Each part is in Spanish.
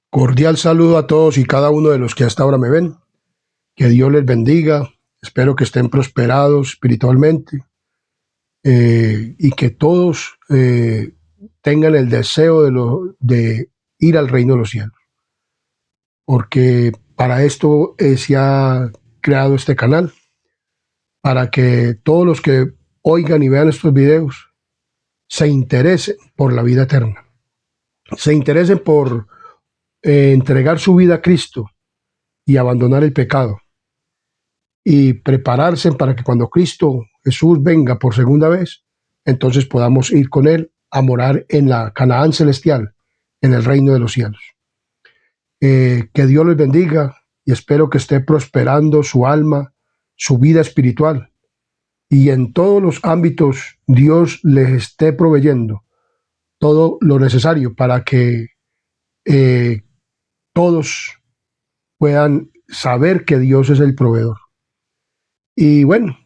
Cordial saludo a todos y cada uno de los que hasta ahora me ven. Que Dios les bendiga. Espero que estén prosperados espiritualmente y que todos tengan el deseo de ir al reino de los cielos. Porque para esto se ha creado este canal, para que todos los que oigan y vean estos videos se interesen por la vida eterna, se interesen por entregar su vida a Cristo y abandonar el pecado y prepararse para que cuando Cristo Jesús venga por segunda vez, entonces podamos ir con Él a morar en la Canaán celestial, en el reino de los cielos. Que Dios les bendiga y espero que esté prosperando su alma, su vida espiritual y en todos los ámbitos Dios les esté proveyendo todo lo necesario para que todos puedan saber que Dios es el proveedor. Y bueno,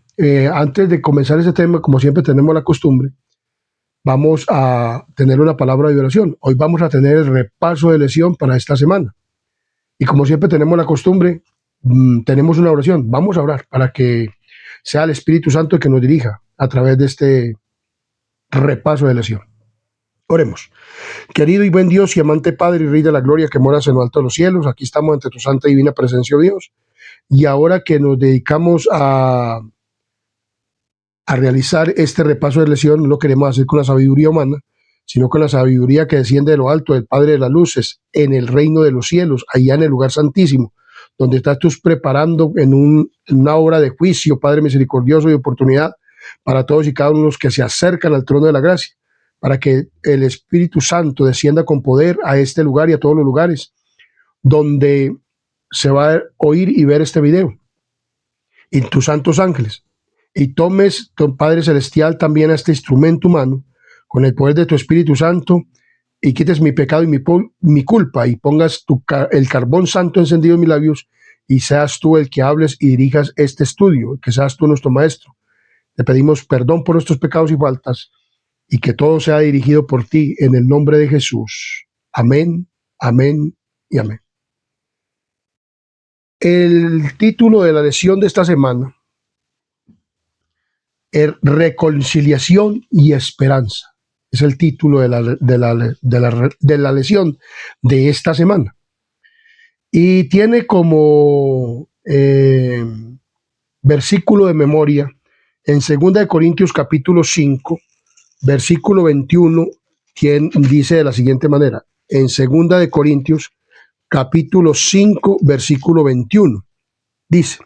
antes de comenzar ese tema, como siempre tenemos la costumbre, vamos a tener una palabra de oración. Hoy vamos a tener el repaso de lección para esta semana. Y como siempre tenemos la costumbre, tenemos una oración. Vamos a orar para que sea el Espíritu Santo el que nos dirija a través de este repaso de lección. Oremos. Querido y buen Dios y amante Padre y Rey de la Gloria que moras en lo alto de los cielos, aquí estamos ante tu santa y divina presencia, oh Dios. Y ahora que nos dedicamos a realizar este repaso de lección, no lo queremos hacer con la sabiduría humana, sino con la sabiduría que desciende de lo alto del Padre de las Luces, en el reino de los cielos, allá en el lugar santísimo, donde estás tú preparando en una obra de juicio, Padre misericordioso y oportunidad para todos y cada uno de los que se acercan al trono de la gracia, para que el Espíritu Santo descienda con poder a este lugar y a todos los lugares donde se va a oír y ver este video, y tus santos ángeles. Y tomes, Padre Celestial, también a este instrumento humano, con el poder de tu Espíritu Santo, y quites mi pecado y mi culpa, y pongas el carbón santo encendido en mis labios, y seas tú el que hables y dirijas este estudio, que seas tú nuestro Maestro. Te pedimos perdón por nuestros pecados y faltas, y que todo sea dirigido por ti, en el nombre de Jesús. Amén, amén y amén. El título de la lección de esta semana: reconciliación y esperanza. Es el título de la lección de esta semana. Y tiene como versículo de memoria en 2 Corintios capítulo 5, versículo 21, quien dice de la siguiente manera, en 2 Corintios capítulo 5, versículo 21, dice,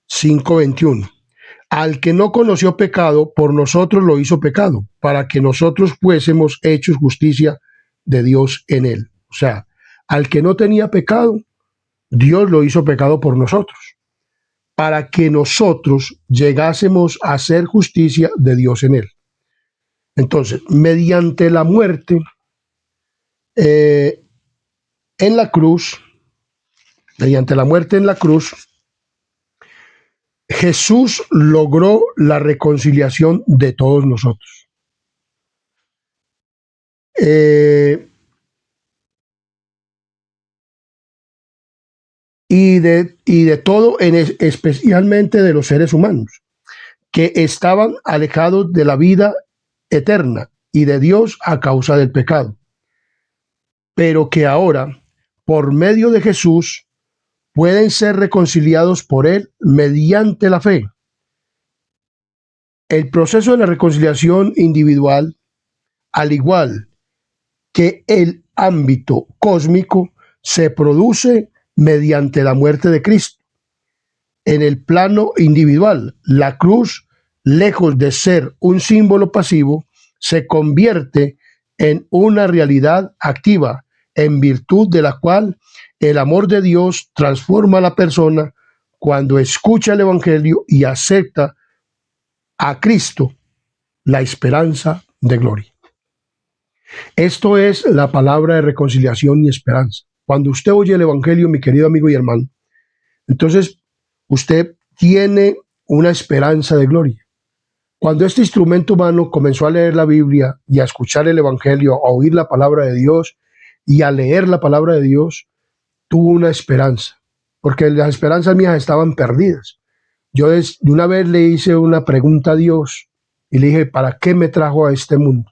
5:21. Al que no conoció pecado, por nosotros lo hizo pecado, para que nosotros fuésemos hechos justicia de Dios en él. O sea, al que no tenía pecado, Dios lo hizo pecado por nosotros, para que nosotros llegásemos a ser justicia de Dios en él. Entonces, mediante la muerte en la cruz, Jesús logró la reconciliación de todos nosotros. Y de todo, especialmente de los seres humanos, que estaban alejados de la vida eterna y de Dios a causa del pecado, pero que ahora, por medio de Jesús, pueden ser reconciliados por Él mediante la fe. El proceso de la reconciliación individual, al igual que el ámbito cósmico, se produce mediante la muerte de Cristo. En el plano individual, la cruz, lejos de ser un símbolo pasivo, se convierte en una realidad activa, en virtud de la cual el amor de Dios transforma a la persona cuando escucha el Evangelio y acepta a Cristo, la esperanza de gloria. Esto es la palabra de reconciliación y esperanza. Cuando usted oye el Evangelio, mi querido amigo y hermano, entonces usted tiene una esperanza de gloria. Cuando este instrumento humano comenzó a leer la Biblia y a escuchar el Evangelio, a oír la palabra de Dios y al leer la palabra de Dios tuvo una esperanza, porque las esperanzas mías estaban perdidas. Yo de una vez le hice una pregunta a Dios y le dije, ¿para qué me trajo a este mundo?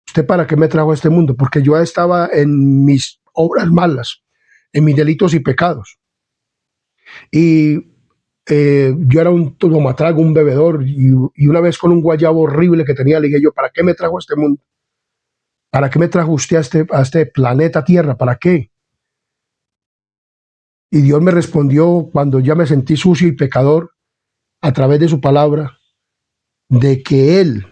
¿Usted para qué me trajo a este mundo? Porque yo estaba en mis obras malas, en mis delitos y pecados. Y yo era un tomatrago, un bebedor, y una vez con un guayabo horrible que tenía, le dije yo, ¿para qué me trajo a este mundo? ¿Para qué me trajo usted a este planeta Tierra? ¿Para qué? Y Dios me respondió cuando ya me sentí sucio y pecador a través de su palabra, de que Él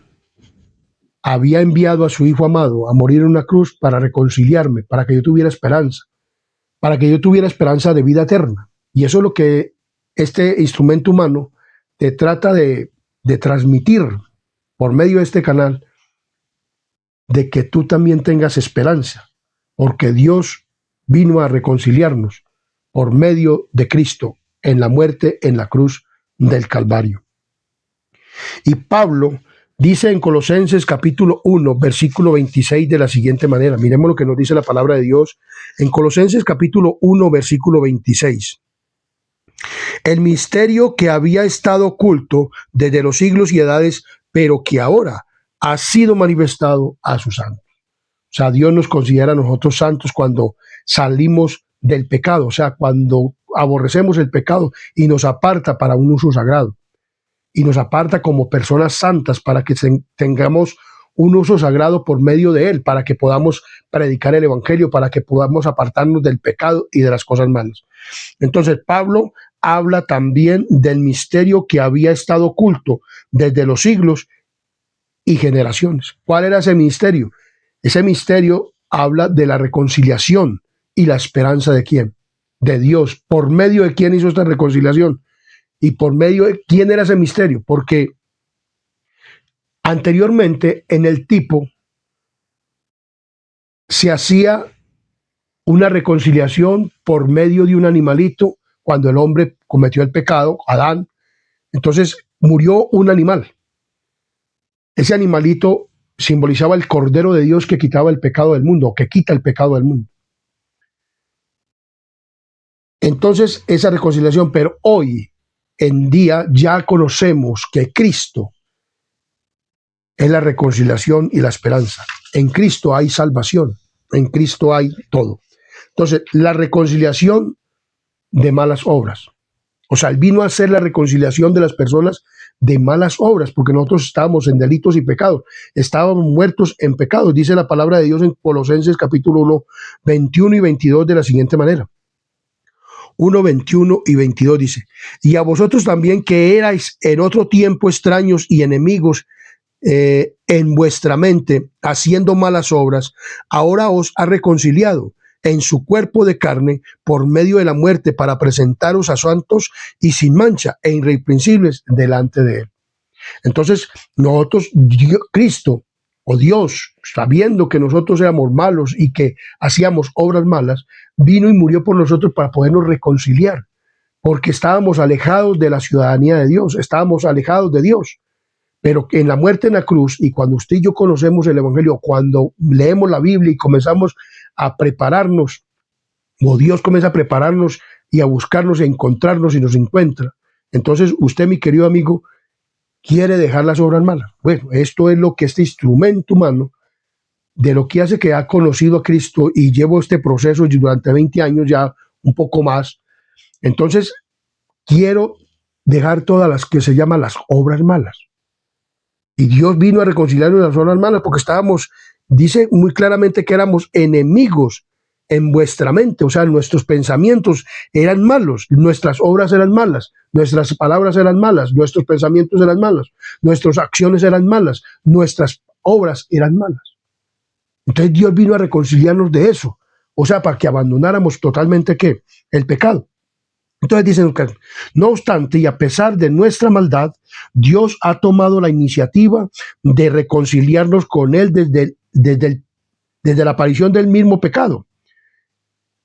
había enviado a su Hijo amado a morir en una cruz para reconciliarme, para que yo tuviera esperanza, para que yo tuviera esperanza de vida eterna. Y eso es lo que este instrumento humano te trata de transmitir por medio de este canal, de que tú también tengas esperanza, porque Dios vino a reconciliarnos por medio de Cristo en la muerte en la cruz del Calvario. Y Pablo dice en Colosenses capítulo 1, versículo 26 de la siguiente manera. Miremos lo que nos dice la palabra de Dios en Colosenses capítulo 1, versículo 26. El misterio que había estado oculto desde los siglos y edades, pero que ahora ha sido manifestado a sus santos. O sea, Dios nos considera a nosotros santos cuando salimos del pecado, o sea, cuando aborrecemos el pecado y nos aparta para un uso sagrado. Y nos aparta como personas santas para que tengamos un uso sagrado por medio de Él, para que podamos predicar el Evangelio, para que podamos apartarnos del pecado y de las cosas malas. Entonces, Pablo habla también del misterio que había estado oculto desde los siglos y generaciones. ¿Cuál era ese misterio? Ese misterio habla de la reconciliación y la esperanza de quién, de Dios. ¿Por medio de quién hizo esta reconciliación? Y por medio de quién era ese misterio, porque anteriormente en el tipo se hacía una reconciliación por medio de un animalito cuando el hombre cometió el pecado, Adán. Entonces murió un animal. Ese animalito simbolizaba el Cordero de Dios que quitaba el pecado del mundo, o que quita el pecado del mundo. Entonces esa reconciliación, pero hoy en día ya conocemos que Cristo es la reconciliación y la esperanza. En Cristo hay salvación, en Cristo hay todo. Entonces, la reconciliación de malas obras. O sea, Él vino a hacer la reconciliación de las personas de malas obras, porque nosotros estábamos en delitos y pecados, estábamos muertos en pecados. Dice la palabra de Dios en Colosenses capítulo 1, 21 y 22 de la siguiente manera. 1, 21 y 22 dice, y a vosotros también que erais en otro tiempo extraños y enemigos en vuestra mente, haciendo malas obras, ahora os ha reconciliado en su cuerpo de carne por medio de la muerte para presentaros a santos y sin mancha e irreprensibles delante de Él. Entonces, nosotros, Cristo o Dios, sabiendo que nosotros éramos malos y que hacíamos obras malas, vino y murió por nosotros para podernos reconciliar, porque estábamos alejados de la ciudadanía de Dios, estábamos alejados de Dios. Pero en la muerte en la cruz, y cuando usted y yo conocemos el Evangelio, cuando leemos la Biblia y comenzamos a prepararnos, o Dios comienza a prepararnos y a buscarnos y a encontrarnos y nos encuentra, entonces usted, mi querido amigo, quiere dejar las obras malas. Bueno, esto es lo que este instrumento humano, de lo que hace que ha conocido a Cristo, y llevo este proceso durante 20 años ya, un poco más. Entonces, quiero dejar todas las que se llaman las obras malas. Y Dios vino a reconciliarnos las obras malas porque estábamos, dice muy claramente que éramos enemigos en vuestra mente, o sea, nuestros pensamientos eran malos, nuestras obras eran malas, nuestras palabras eran malas, nuestros pensamientos eran malos, nuestras acciones eran malas, nuestras obras eran malas. Entonces Dios vino a reconciliarnos de eso, o sea, para que abandonáramos totalmente ¿qué? El pecado. Entonces dicen, no obstante, y a pesar de nuestra maldad, Dios ha tomado la iniciativa de reconciliarnos con Él desde la aparición del mismo pecado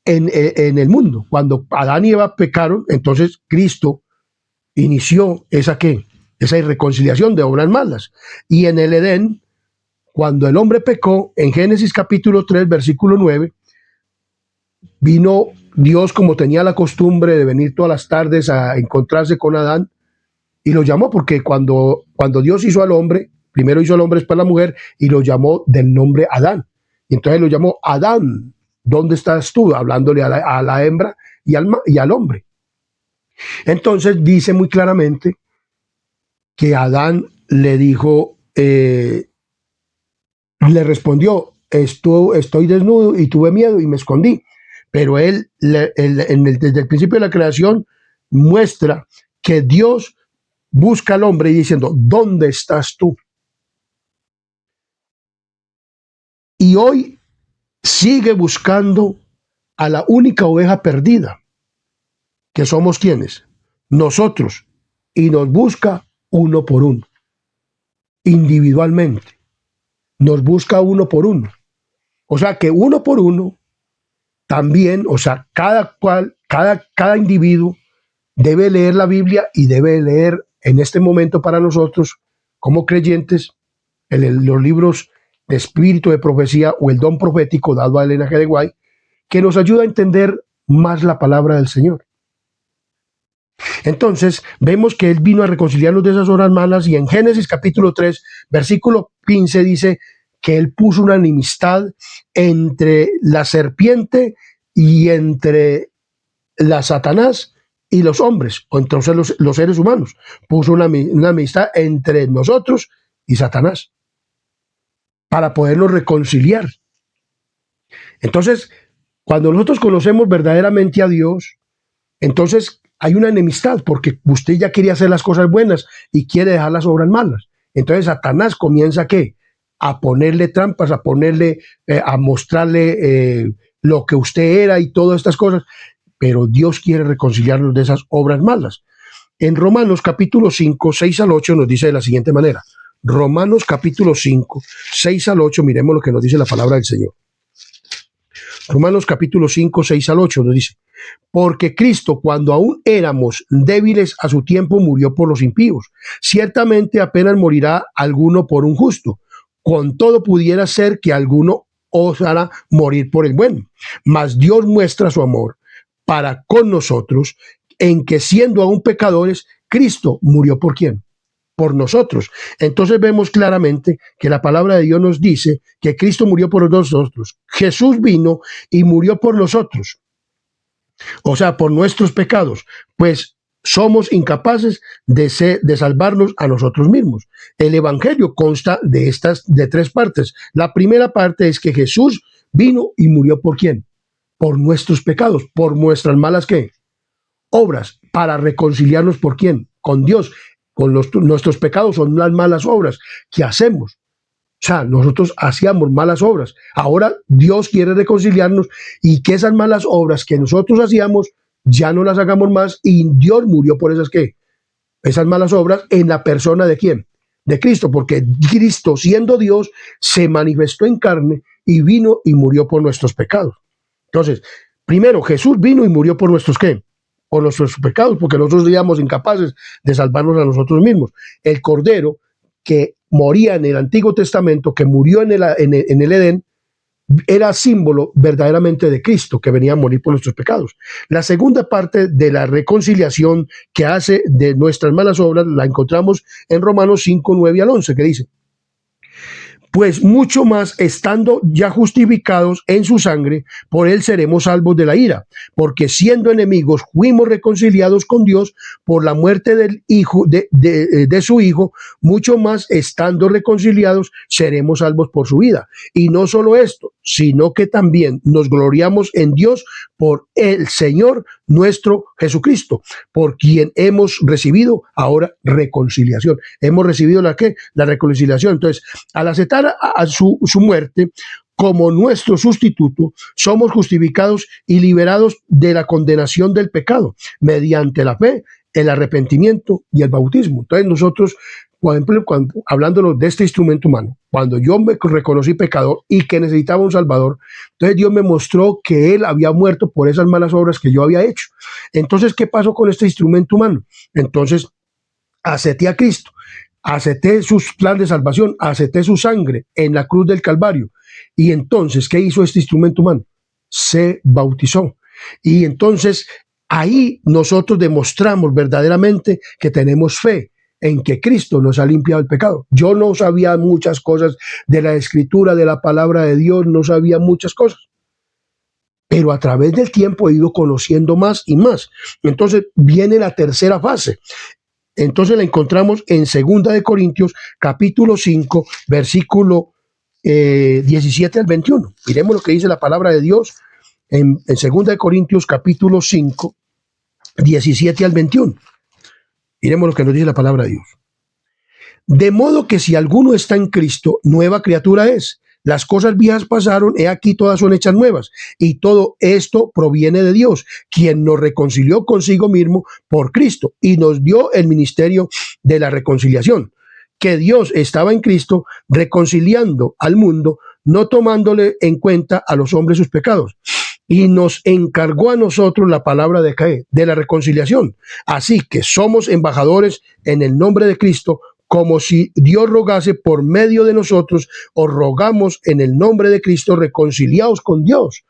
en el mundo. Cuando Adán y Eva pecaron, entonces Cristo inició esa reconciliación de obras malas. Y en el Edén, cuando el hombre pecó, en Génesis capítulo 3, versículo 9, vino Dios, como tenía la costumbre de venir todas las tardes a encontrarse con Adán, y lo llamó porque cuando Dios hizo al hombre, primero hizo al hombre, después a la mujer, y lo llamó del nombre Adán. Y entonces lo llamó Adán, ¿dónde estás tú? Hablándole a la hembra y al hombre. Entonces dice muy claramente que Adán le dijo, le respondió, estoy desnudo y tuve miedo y me escondí. Pero él, desde el principio de la creación, muestra que Dios busca al hombre y diciendo, ¿dónde estás tú? Y hoy sigue buscando a la única oveja perdida, que somos quienes, nosotros, y nos busca uno por uno, individualmente, nos busca uno por uno. O sea que uno por uno también, o sea, cada individuo debe leer la Biblia y debe leer en este momento para nosotros, como creyentes, los libros de espíritu de profecía o el don profético dado a Elena G. de White, que nos ayuda a entender más la palabra del Señor. Entonces, vemos que Él vino a reconciliarnos de esas obras malas, y en Génesis capítulo 3, versículo 15 dice que Él puso una enemistad entre la serpiente y entre la Satanás y los hombres, o entonces los seres humanos. Puso una amistad entre nosotros y Satanás para podernos reconciliar. Entonces, cuando nosotros conocemos verdaderamente a Dios, entonces hay una enemistad, porque usted ya quería hacer las cosas buenas y quiere dejar las obras malas. Entonces Satanás comienza ¿qué? A ponerle trampas, a ponerle, a mostrarle lo que usted era y todas estas cosas. Pero Dios quiere reconciliarnos de esas obras malas. En Romanos capítulo 5, 6 al 8 nos dice de la siguiente manera. Romanos capítulo 5, 6 al 8, miremos lo que nos dice la palabra del Señor. Romanos capítulo 5, 6 al 8 nos dice, porque Cristo, cuando aún éramos débiles a su tiempo, murió por los impíos. Ciertamente apenas morirá alguno por un justo. Con todo pudiera ser que alguno osara morir por el bueno. Mas Dios muestra su amor para con nosotros, en que siendo aún pecadores, Cristo murió por ¿quién? Por nosotros. Entonces vemos claramente que la palabra de Dios nos dice que Cristo murió por nosotros. Jesús vino y murió por nosotros. O sea, por nuestros pecados, pues somos incapaces de salvarnos a nosotros mismos. El evangelio consta de tres partes. La primera parte es que Jesús vino y murió por ¿quién? Por nuestros pecados, por nuestras malas ¿qué? Obras, para reconciliarnos por ¿quién? Con Dios. Nuestros pecados son las malas obras que hacemos. O sea, nosotros hacíamos malas obras. Ahora Dios quiere reconciliarnos y que esas malas obras que nosotros hacíamos ya no las hagamos más, y Dios murió por esas ¿qué? Esas malas obras en la persona de ¿quién? De Cristo, porque Cristo, siendo Dios, se manifestó en carne y vino y murió por nuestros pecados. Entonces, primero, Jesús vino y murió por nuestros ¿qué? Por nuestros pecados, porque nosotros seríamos incapaces de salvarnos a nosotros mismos. El Cordero que moría en el Antiguo Testamento, que murió en el Edén, era símbolo verdaderamente de Cristo, que venía a morir por nuestros pecados. La segunda parte de la reconciliación que hace de nuestras malas obras la encontramos en Romanos 5, 9 al 11, que dice, pues mucho más estando ya justificados en su sangre, por él seremos salvos de la ira, porque siendo enemigos fuimos reconciliados con Dios por la muerte del hijo de su hijo, mucho más estando reconciliados seremos salvos por su vida. Y no solo esto, sino que también nos gloriamos en Dios por el Señor nuestro Jesucristo, por quien hemos recibido ahora reconciliación. Hemos recibido la ¿qué? La reconciliación. Entonces, al aceptar a su muerte como nuestro sustituto, somos justificados y liberados de la condenación del pecado mediante la fe, el arrepentimiento y el bautismo. Entonces nosotros, por ejemplo, hablando de este instrumento humano, cuando yo me reconocí pecador y que necesitaba un salvador, entonces Dios me mostró que Él había muerto por esas malas obras que yo había hecho. Entonces, ¿qué pasó con este instrumento humano? Entonces, acepté a Cristo. acepté su plan de salvación, acepté su sangre en la cruz del Calvario. Y entonces, ¿qué hizo este instrumento humano? Se bautizó. Y entonces ahí nosotros demostramos verdaderamente que tenemos fe en que Cristo nos ha limpiado el pecado. Yo no sabía muchas cosas de la Escritura, de la palabra de Dios, no sabía muchas cosas. Pero a través del tiempo he ido conociendo más y más. Entonces viene la tercera fase. Entonces la encontramos en 2 Corintios capítulo 5, versículo 17 al 21. Miremos lo que dice la palabra de Dios en 2 Corintios capítulo 5, 17 al 21. Miremos lo que nos dice la palabra de Dios. De modo que si alguno está en Cristo, nueva criatura es. Las cosas viejas pasaron, he aquí todas son hechas nuevas. Y todo esto proviene de Dios, quien nos reconcilió consigo mismo por Cristo y nos dio el ministerio de la reconciliación. Que Dios estaba en Cristo reconciliando al mundo, no tomándole en cuenta a los hombres sus pecados. Y nos encargó a nosotros la palabra de la reconciliación. Así que somos embajadores en el nombre de Cristo, como si Dios rogase por medio de nosotros. Os rogamos en el nombre de Cristo, reconciliaos con Dios.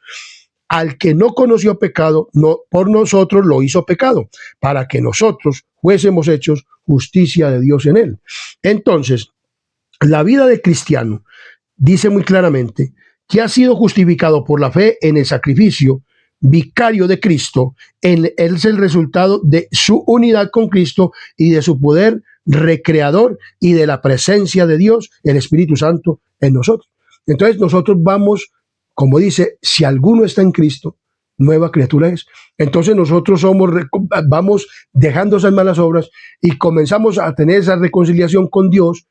Al que no conoció pecado, no, por nosotros lo hizo pecado, para que nosotros fuésemos hechos justicia de Dios en él. Entonces, la vida de cristiano dice muy claramente que ha sido justificado por la fe en el sacrificio vicario de Cristo. Él es el resultado de su unidad con Cristo y de su poder recreador y de la presencia de Dios, el Espíritu Santo, en nosotros. Entonces nosotros vamos, como dice, si alguno está en Cristo, nueva criatura es. Entonces nosotros vamos dejando esas malas obras y comenzamos a tener esa reconciliación con Dios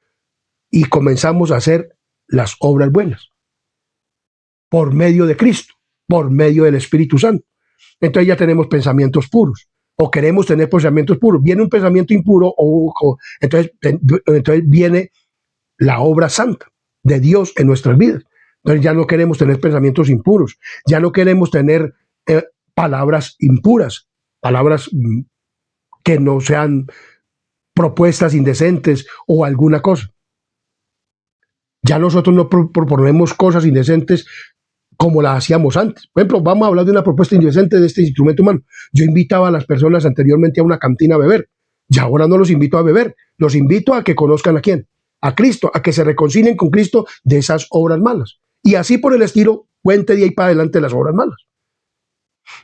y comenzamos a hacer las obras buenas por medio de Cristo, por medio del Espíritu Santo. Entonces ya tenemos pensamientos puros, o queremos tener pensamientos puros. Viene un pensamiento impuro, entonces viene la obra santa de Dios en nuestras vidas. Entonces ya no queremos tener pensamientos impuros, ya no queremos tener palabras impuras, palabras que no sean propuestas indecentes o alguna cosa. Ya nosotros no proponemos cosas indecentes como las hacíamos antes. Por ejemplo, vamos a hablar de una propuesta indecente de este instrumento humano. Yo invitaba a las personas anteriormente a una cantina a beber, y ahora no los invito a beber, los invito a que conozcan a quién, a Cristo, a que se reconcilien con Cristo de esas obras malas. Y así por el estilo, cuente de ahí para adelante las obras malas.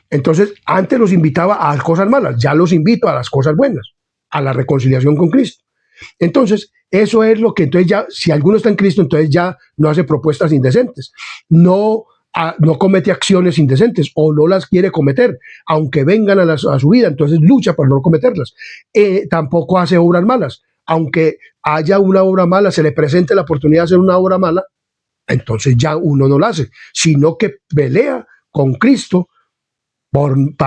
Entonces, antes los invitaba a las cosas malas, ya los invito a las cosas buenas, a la reconciliación con Cristo. Entonces, eso es lo que entonces ya, si alguno está en Cristo, entonces ya no hace propuestas indecentes, no comete acciones indecentes o no las quiere cometer, aunque vengan a su vida, entonces lucha por no cometerlas. Tampoco hace obras malas, aunque haya una obra mala, se le presente la oportunidad de hacer una obra mala, entonces ya uno no la hace, sino que pelea con Cristo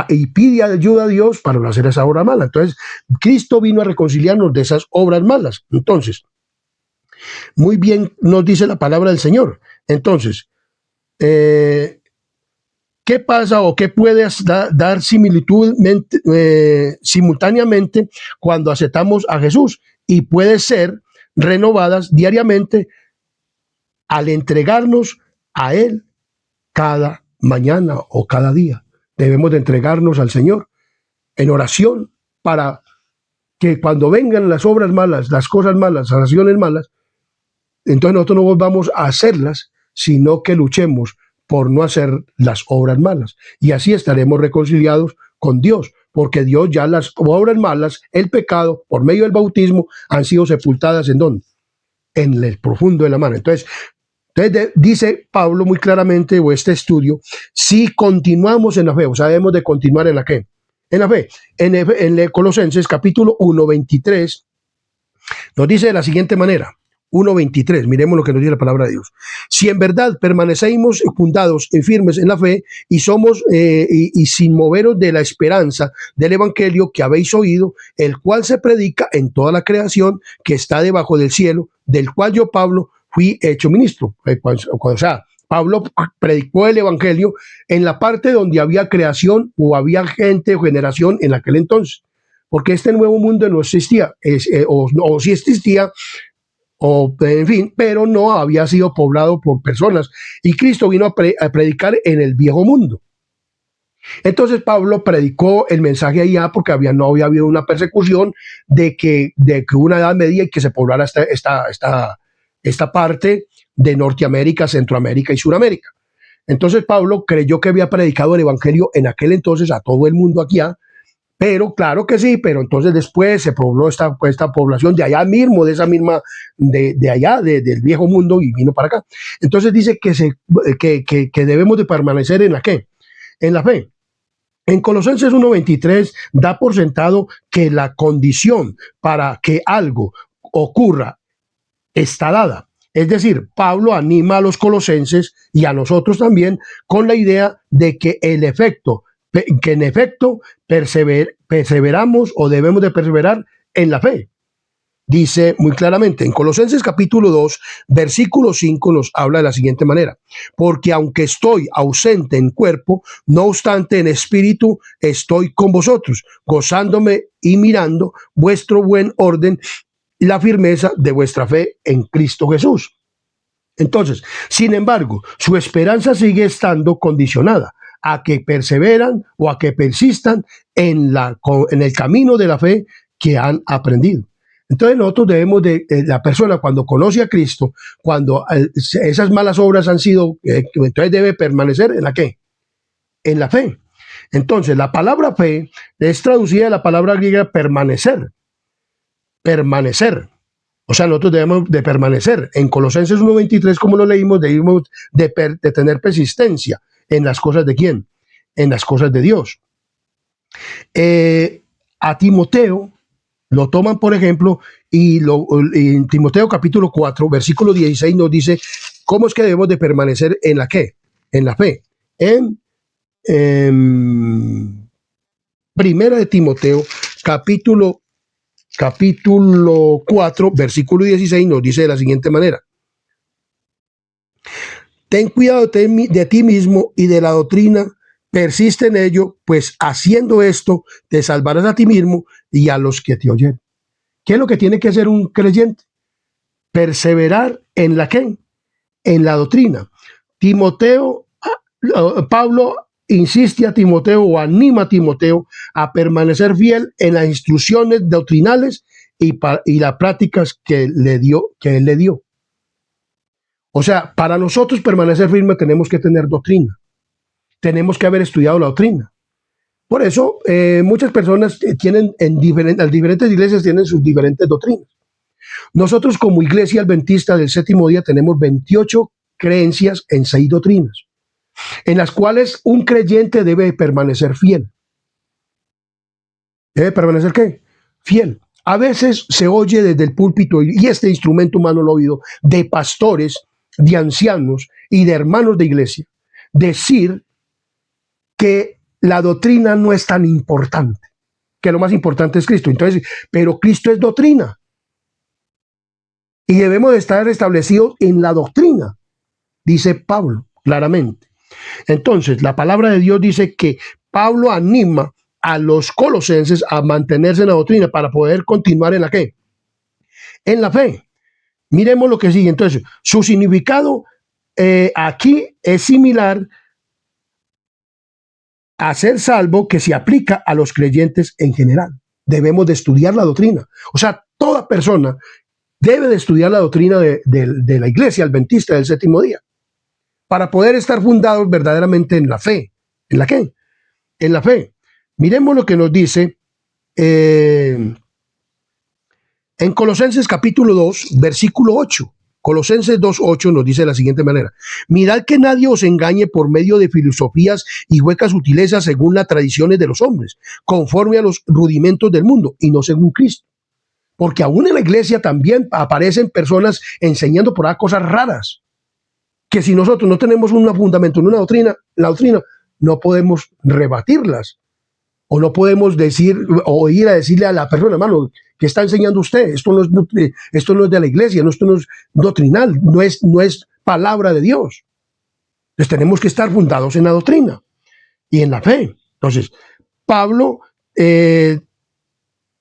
y pide ayuda a Dios para no hacer esa obra mala. Entonces, Cristo vino a reconciliarnos de esas obras malas. Entonces, muy bien nos dice la palabra del Señor. Entonces, ¿qué pasa o qué puede dar simultáneamente cuando aceptamos a Jesús? Y puede ser renovadas diariamente al entregarnos a Él cada mañana o cada día. Debemos de entregarnos al Señor en oración para que cuando vengan las obras malas, las cosas malas, las acciones malas, entonces nosotros no volvamos a hacerlas, sino que luchemos por no hacer las obras malas. Y así estaremos reconciliados con Dios, porque Dios ya las obras malas, el pecado, por medio del bautismo, han sido sepultadas ¿en dónde? En el profundo de la mano. Entonces dice Pablo muy claramente, o este estudio, si continuamos en la fe, o sea, debemos de continuar en la qué, en la fe. En Colosenses capítulo 1, 23, nos dice de la siguiente manera, 1:23, miremos lo que nos dice la palabra de Dios. Si en verdad permanecemos fundados y firmes en la fe y somos y sin moveros de la esperanza del evangelio que habéis oído, el cual se predica en toda la creación que está debajo del cielo, del cual yo, Pablo, fui hecho ministro. O sea, Pablo predicó el evangelio en la parte donde había creación o había gente o generación en aquel entonces. porque este nuevo mundo no existía, o sí existía, o en fin, pero no había sido poblado por personas. Y Cristo vino a predicar en el viejo mundo. Entonces Pablo predicó el mensaje allá porque no había habido una persecución de que una edad media y que se poblara esta parte de Norteamérica, Centroamérica y Suramérica. Entonces Pablo creyó que había predicado el evangelio en aquel entonces a todo el mundo aquí, pero claro que sí, pero entonces después se pobló esta población de allá mismo, de esa misma, de allá, del viejo mundo, y vino para acá. Entonces dice que debemos de permanecer en la ¿qué? En la fe. En Colosenses 1:23 da por sentado que la condición para que algo ocurra está dada. Es decir, Pablo anima a los colosenses y a nosotros también con la idea de que en efecto perseveramos o debemos de perseverar en la fe. Dice muy claramente en Colosenses capítulo 2, versículo 5 nos habla de la siguiente manera: porque aunque estoy ausente en cuerpo, no obstante en espíritu estoy con vosotros, gozándome y mirando vuestro buen orden y la firmeza de vuestra fe en Cristo Jesús. Entonces, sin embargo, su esperanza sigue estando condicionada a que perseveran o a que persistan en el camino de la fe que han aprendido. Entonces nosotros debemos la persona cuando conoce a Cristo, cuando esas malas obras han sido, entonces debe permanecer en la ¿qué? En la fe. Entonces la palabra fe es traducida de la palabra griega permanecer. Permanecer. O sea, nosotros debemos de permanecer. En Colosenses 1:23, como lo leímos, debemos de tener persistencia en las cosas de ¿quién? En las cosas de Dios. A Timoteo lo toman, por ejemplo, y en Timoteo capítulo 4, versículo 16 nos dice cómo es que debemos de permanecer en la ¿qué? En la fe. En Primera de Timoteo capítulo 4, versículo 16 nos dice de la siguiente manera: ten cuidado de ti mismo y de la doctrina, persiste en ello, pues haciendo esto te salvarás a ti mismo y a los que te oyen. ¿Qué es lo que tiene que hacer un creyente? Perseverar en la ¿qué? En la doctrina. Pablo insiste a Timoteo o anima a Timoteo a permanecer fiel en las instrucciones doctrinales y las prácticas que él le dio. O sea, para nosotros permanecer firme tenemos que tener doctrina. Tenemos que haber estudiado la doctrina. Por eso, muchas personas tienen las diferentes iglesias tienen sus diferentes doctrinas. Nosotros como Iglesia Adventista del Séptimo Día tenemos 28 creencias en 6 doctrinas, en las cuales un creyente debe permanecer fiel. ¿Debe permanecer qué? Fiel. A veces se oye desde el púlpito, y este instrumento humano lo he oído, de pastores, de ancianos y de hermanos de iglesia, decir que la doctrina no es tan importante, que lo más importante es Cristo. Entonces, pero Cristo es doctrina. Y debemos de estar establecidos en la doctrina, dice Pablo claramente. Entonces, la palabra de Dios dice que Pablo anima a los colosenses a mantenerse en la doctrina para poder continuar en la ¿qué? En la fe. Miremos lo que sigue. Entonces, su significado aquí es similar a ser salvo, que se aplica a los creyentes en general. Debemos de estudiar la doctrina. O sea, toda persona debe de estudiar la doctrina de la Iglesia Adventista del Séptimo Día para poder estar fundados verdaderamente en la fe. ¿En la qué? En la fe. Miremos lo que nos dice en Colosenses capítulo 2, versículo 8. Colosenses 2:8 nos dice de la siguiente manera: mirad que nadie os engañe por medio de filosofías y huecas sutilezas según las tradiciones de los hombres, conforme a los rudimentos del mundo y no según Cristo. Porque aún en la iglesia también aparecen personas enseñando por ahí cosas raras, que si nosotros no tenemos un fundamento en una doctrina, la doctrina, no podemos rebatirlas. O no podemos decir o ir a decirle a la persona: hermano, ¿qué está enseñando usted? Esto no es de la iglesia, esto no es doctrinal, no es palabra de Dios. Entonces tenemos que estar fundados en la doctrina y en la fe. Entonces, Pablo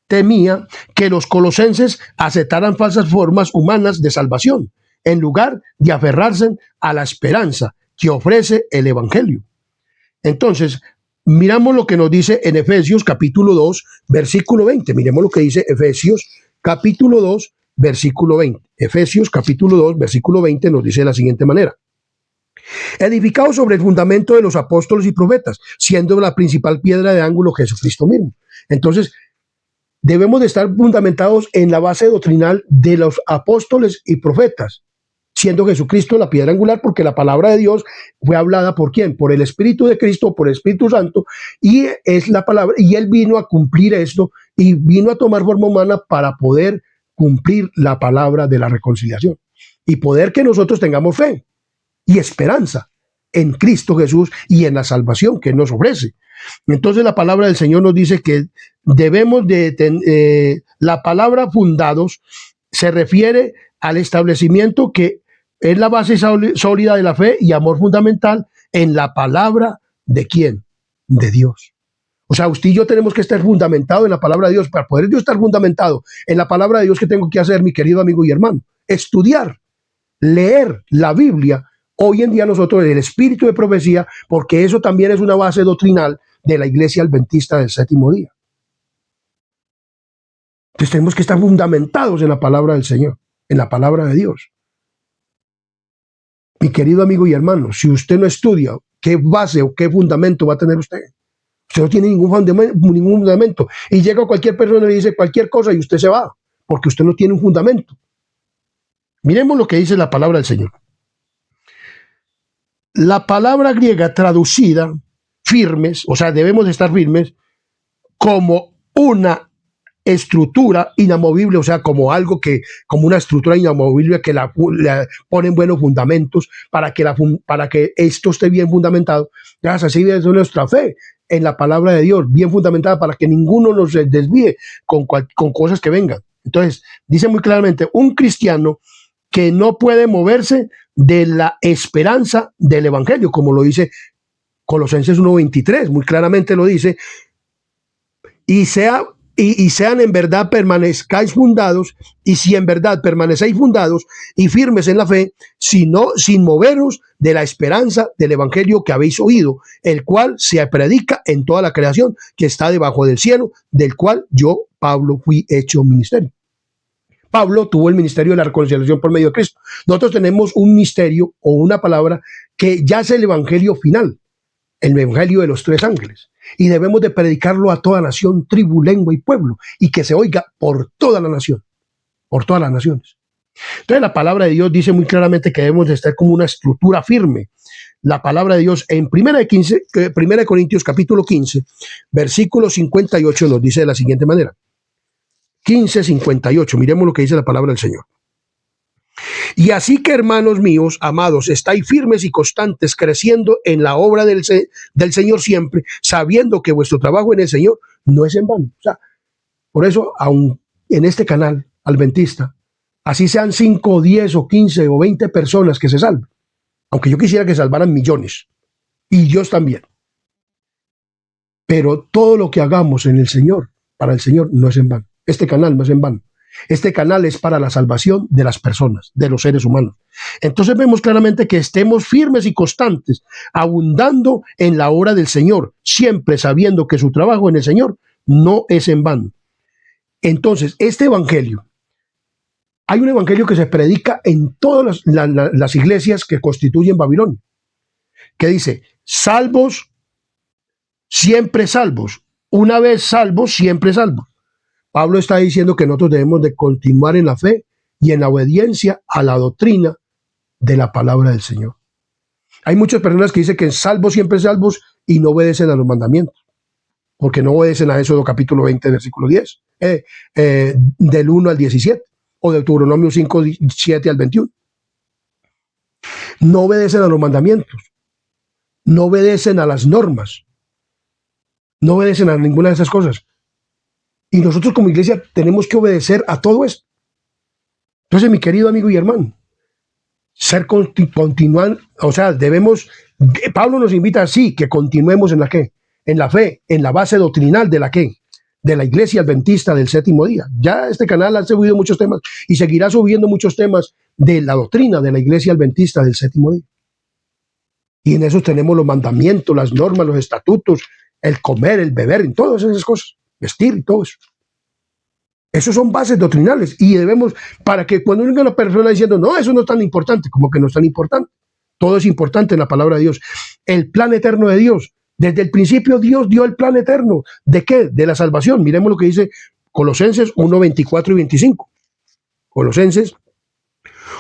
temía que los colosenses aceptaran falsas formas humanas de salvación, en lugar de aferrarse a la esperanza que ofrece el Evangelio. Entonces, miramos lo que nos dice en Efesios capítulo 2, versículo 20. Miremos lo que dice Efesios capítulo 2, versículo 20. Efesios capítulo 2, versículo 20 nos dice de la siguiente manera: edificado sobre el fundamento de los apóstoles y profetas, siendo la principal piedra de ángulo Jesucristo mismo. Entonces, debemos de estar fundamentados en la base doctrinal de los apóstoles y profetas, siendo Jesucristo la piedra angular, porque la palabra de Dios fue hablada ¿por quién? Por el Espíritu de Cristo, por el Espíritu Santo, y es la palabra, y Él vino a cumplir esto, y vino a tomar forma humana para poder cumplir la palabra de la reconciliación, y poder que nosotros tengamos fe y esperanza en Cristo Jesús y en la salvación que Él nos ofrece. Entonces la palabra del Señor nos dice que debemos de, la palabra fundados se refiere al establecimiento que es la base sólida de la fe y amor fundamental en la palabra de ¿quién? De Dios. O sea, usted y yo tenemos que estar fundamentados en la palabra de Dios. Para poder yo estar fundamentado en la palabra de Dios, ¿qué tengo que hacer, mi querido amigo y hermano? Estudiar, leer la Biblia. Hoy en día nosotros el espíritu de profecía, porque eso también es una base doctrinal de la iglesia adventista del séptimo día. Entonces tenemos que estar fundamentados en la palabra del Señor, en la palabra de Dios. Mi querido amigo y hermano, si usted no estudia, ¿qué base o qué fundamento va a tener usted? Usted no tiene ningún fundamento. Y llega cualquier persona y le dice cualquier cosa y usted se va, porque usted no tiene un fundamento. Miremos lo que dice la palabra del Señor. La palabra griega traducida, firmes, o sea, debemos de estar firmes, como una estructura inamovible, o sea, como algo que, como una estructura inamovible que la ponen buenos fundamentos para que esto esté bien fundamentado. Gracias, así es nuestra fe en la palabra de Dios, bien fundamentada para que ninguno nos desvíe con cosas que vengan. Entonces, dice muy claramente, un cristiano que no puede moverse de la esperanza del Evangelio, como lo dice Colosenses 1:23, muy claramente lo dice, y sean en verdad permanezcáis fundados, y si en verdad permanecéis fundados y firmes en la fe, sino sin moveros de la esperanza del Evangelio que habéis oído, el cual se predica en toda la creación que está debajo del cielo, del cual yo, Pablo, fui hecho ministerio. Pablo tuvo el ministerio de la reconciliación por medio de Cristo. Nosotros tenemos un misterio o una palabra que ya es el evangelio final, el evangelio de los tres ángeles. Y debemos de predicarlo a toda nación, tribu, lengua y pueblo, y que se oiga por toda la nación, por todas las naciones. Entonces la palabra de Dios dice muy claramente que debemos de estar como una estructura firme. La palabra de Dios en 1 Corintios capítulo 15, versículo 58 nos dice de la siguiente manera. 15:58, miremos lo que dice la palabra del Señor. Y así que, hermanos míos, amados, estáis firmes y constantes, creciendo en la obra del Señor siempre, sabiendo que vuestro trabajo en el Señor no es en vano. O sea, por eso, aun en este canal adventista, así sean 5, 10 o 15 o 20 personas que se salven, aunque yo quisiera que salvaran millones, y Dios también. Pero todo lo que hagamos en el Señor, para el Señor, no es en vano. Este canal no es en vano. Este canal es para la salvación de las personas, de los seres humanos. Entonces vemos claramente que estemos firmes y constantes, abundando en la obra del Señor, siempre sabiendo que su trabajo en el Señor no es en vano. Entonces, este evangelio, hay un evangelio que se predica en todas las iglesias que constituyen Babilonia, que dice, salvos, siempre salvos. Una vez salvos, siempre salvos. Pablo está diciendo que nosotros debemos de continuar en la fe y en la obediencia a la doctrina de la palabra del Señor. Hay muchas personas que dicen que salvos, siempre salvos, y no obedecen a los mandamientos, porque no obedecen a Éxodo capítulo 20, versículo 10, del 1 al 17, o Deuteronomio 5, 7 al 21. No obedecen a los mandamientos, no obedecen a las normas, no obedecen a ninguna de esas cosas. Y nosotros como iglesia tenemos que obedecer a todo esto. Entonces, mi querido amigo y hermano, continuar, o sea, debemos, Pablo nos invita así, que continuemos en la ¿qué? En la fe, en la base doctrinal de la ¿qué? de la Iglesia Adventista del Séptimo Día. Ya este canal ha subido muchos temas y seguirá subiendo muchos temas de la doctrina de la Iglesia Adventista del Séptimo Día. Y en eso tenemos los mandamientos, las normas, los estatutos, el comer, el beber, en todas esas cosas, vestir y todo eso. Esos son bases doctrinales y debemos, para que cuando venga una persona diciendo, no, eso no es tan importante, como que no es tan importante. Todo es importante en la palabra de Dios. El plan eterno de Dios. Desde el principio Dios dio el plan eterno. ¿De qué? De la salvación. Miremos lo que dice Colosenses 1, 24 y 25. Colosenses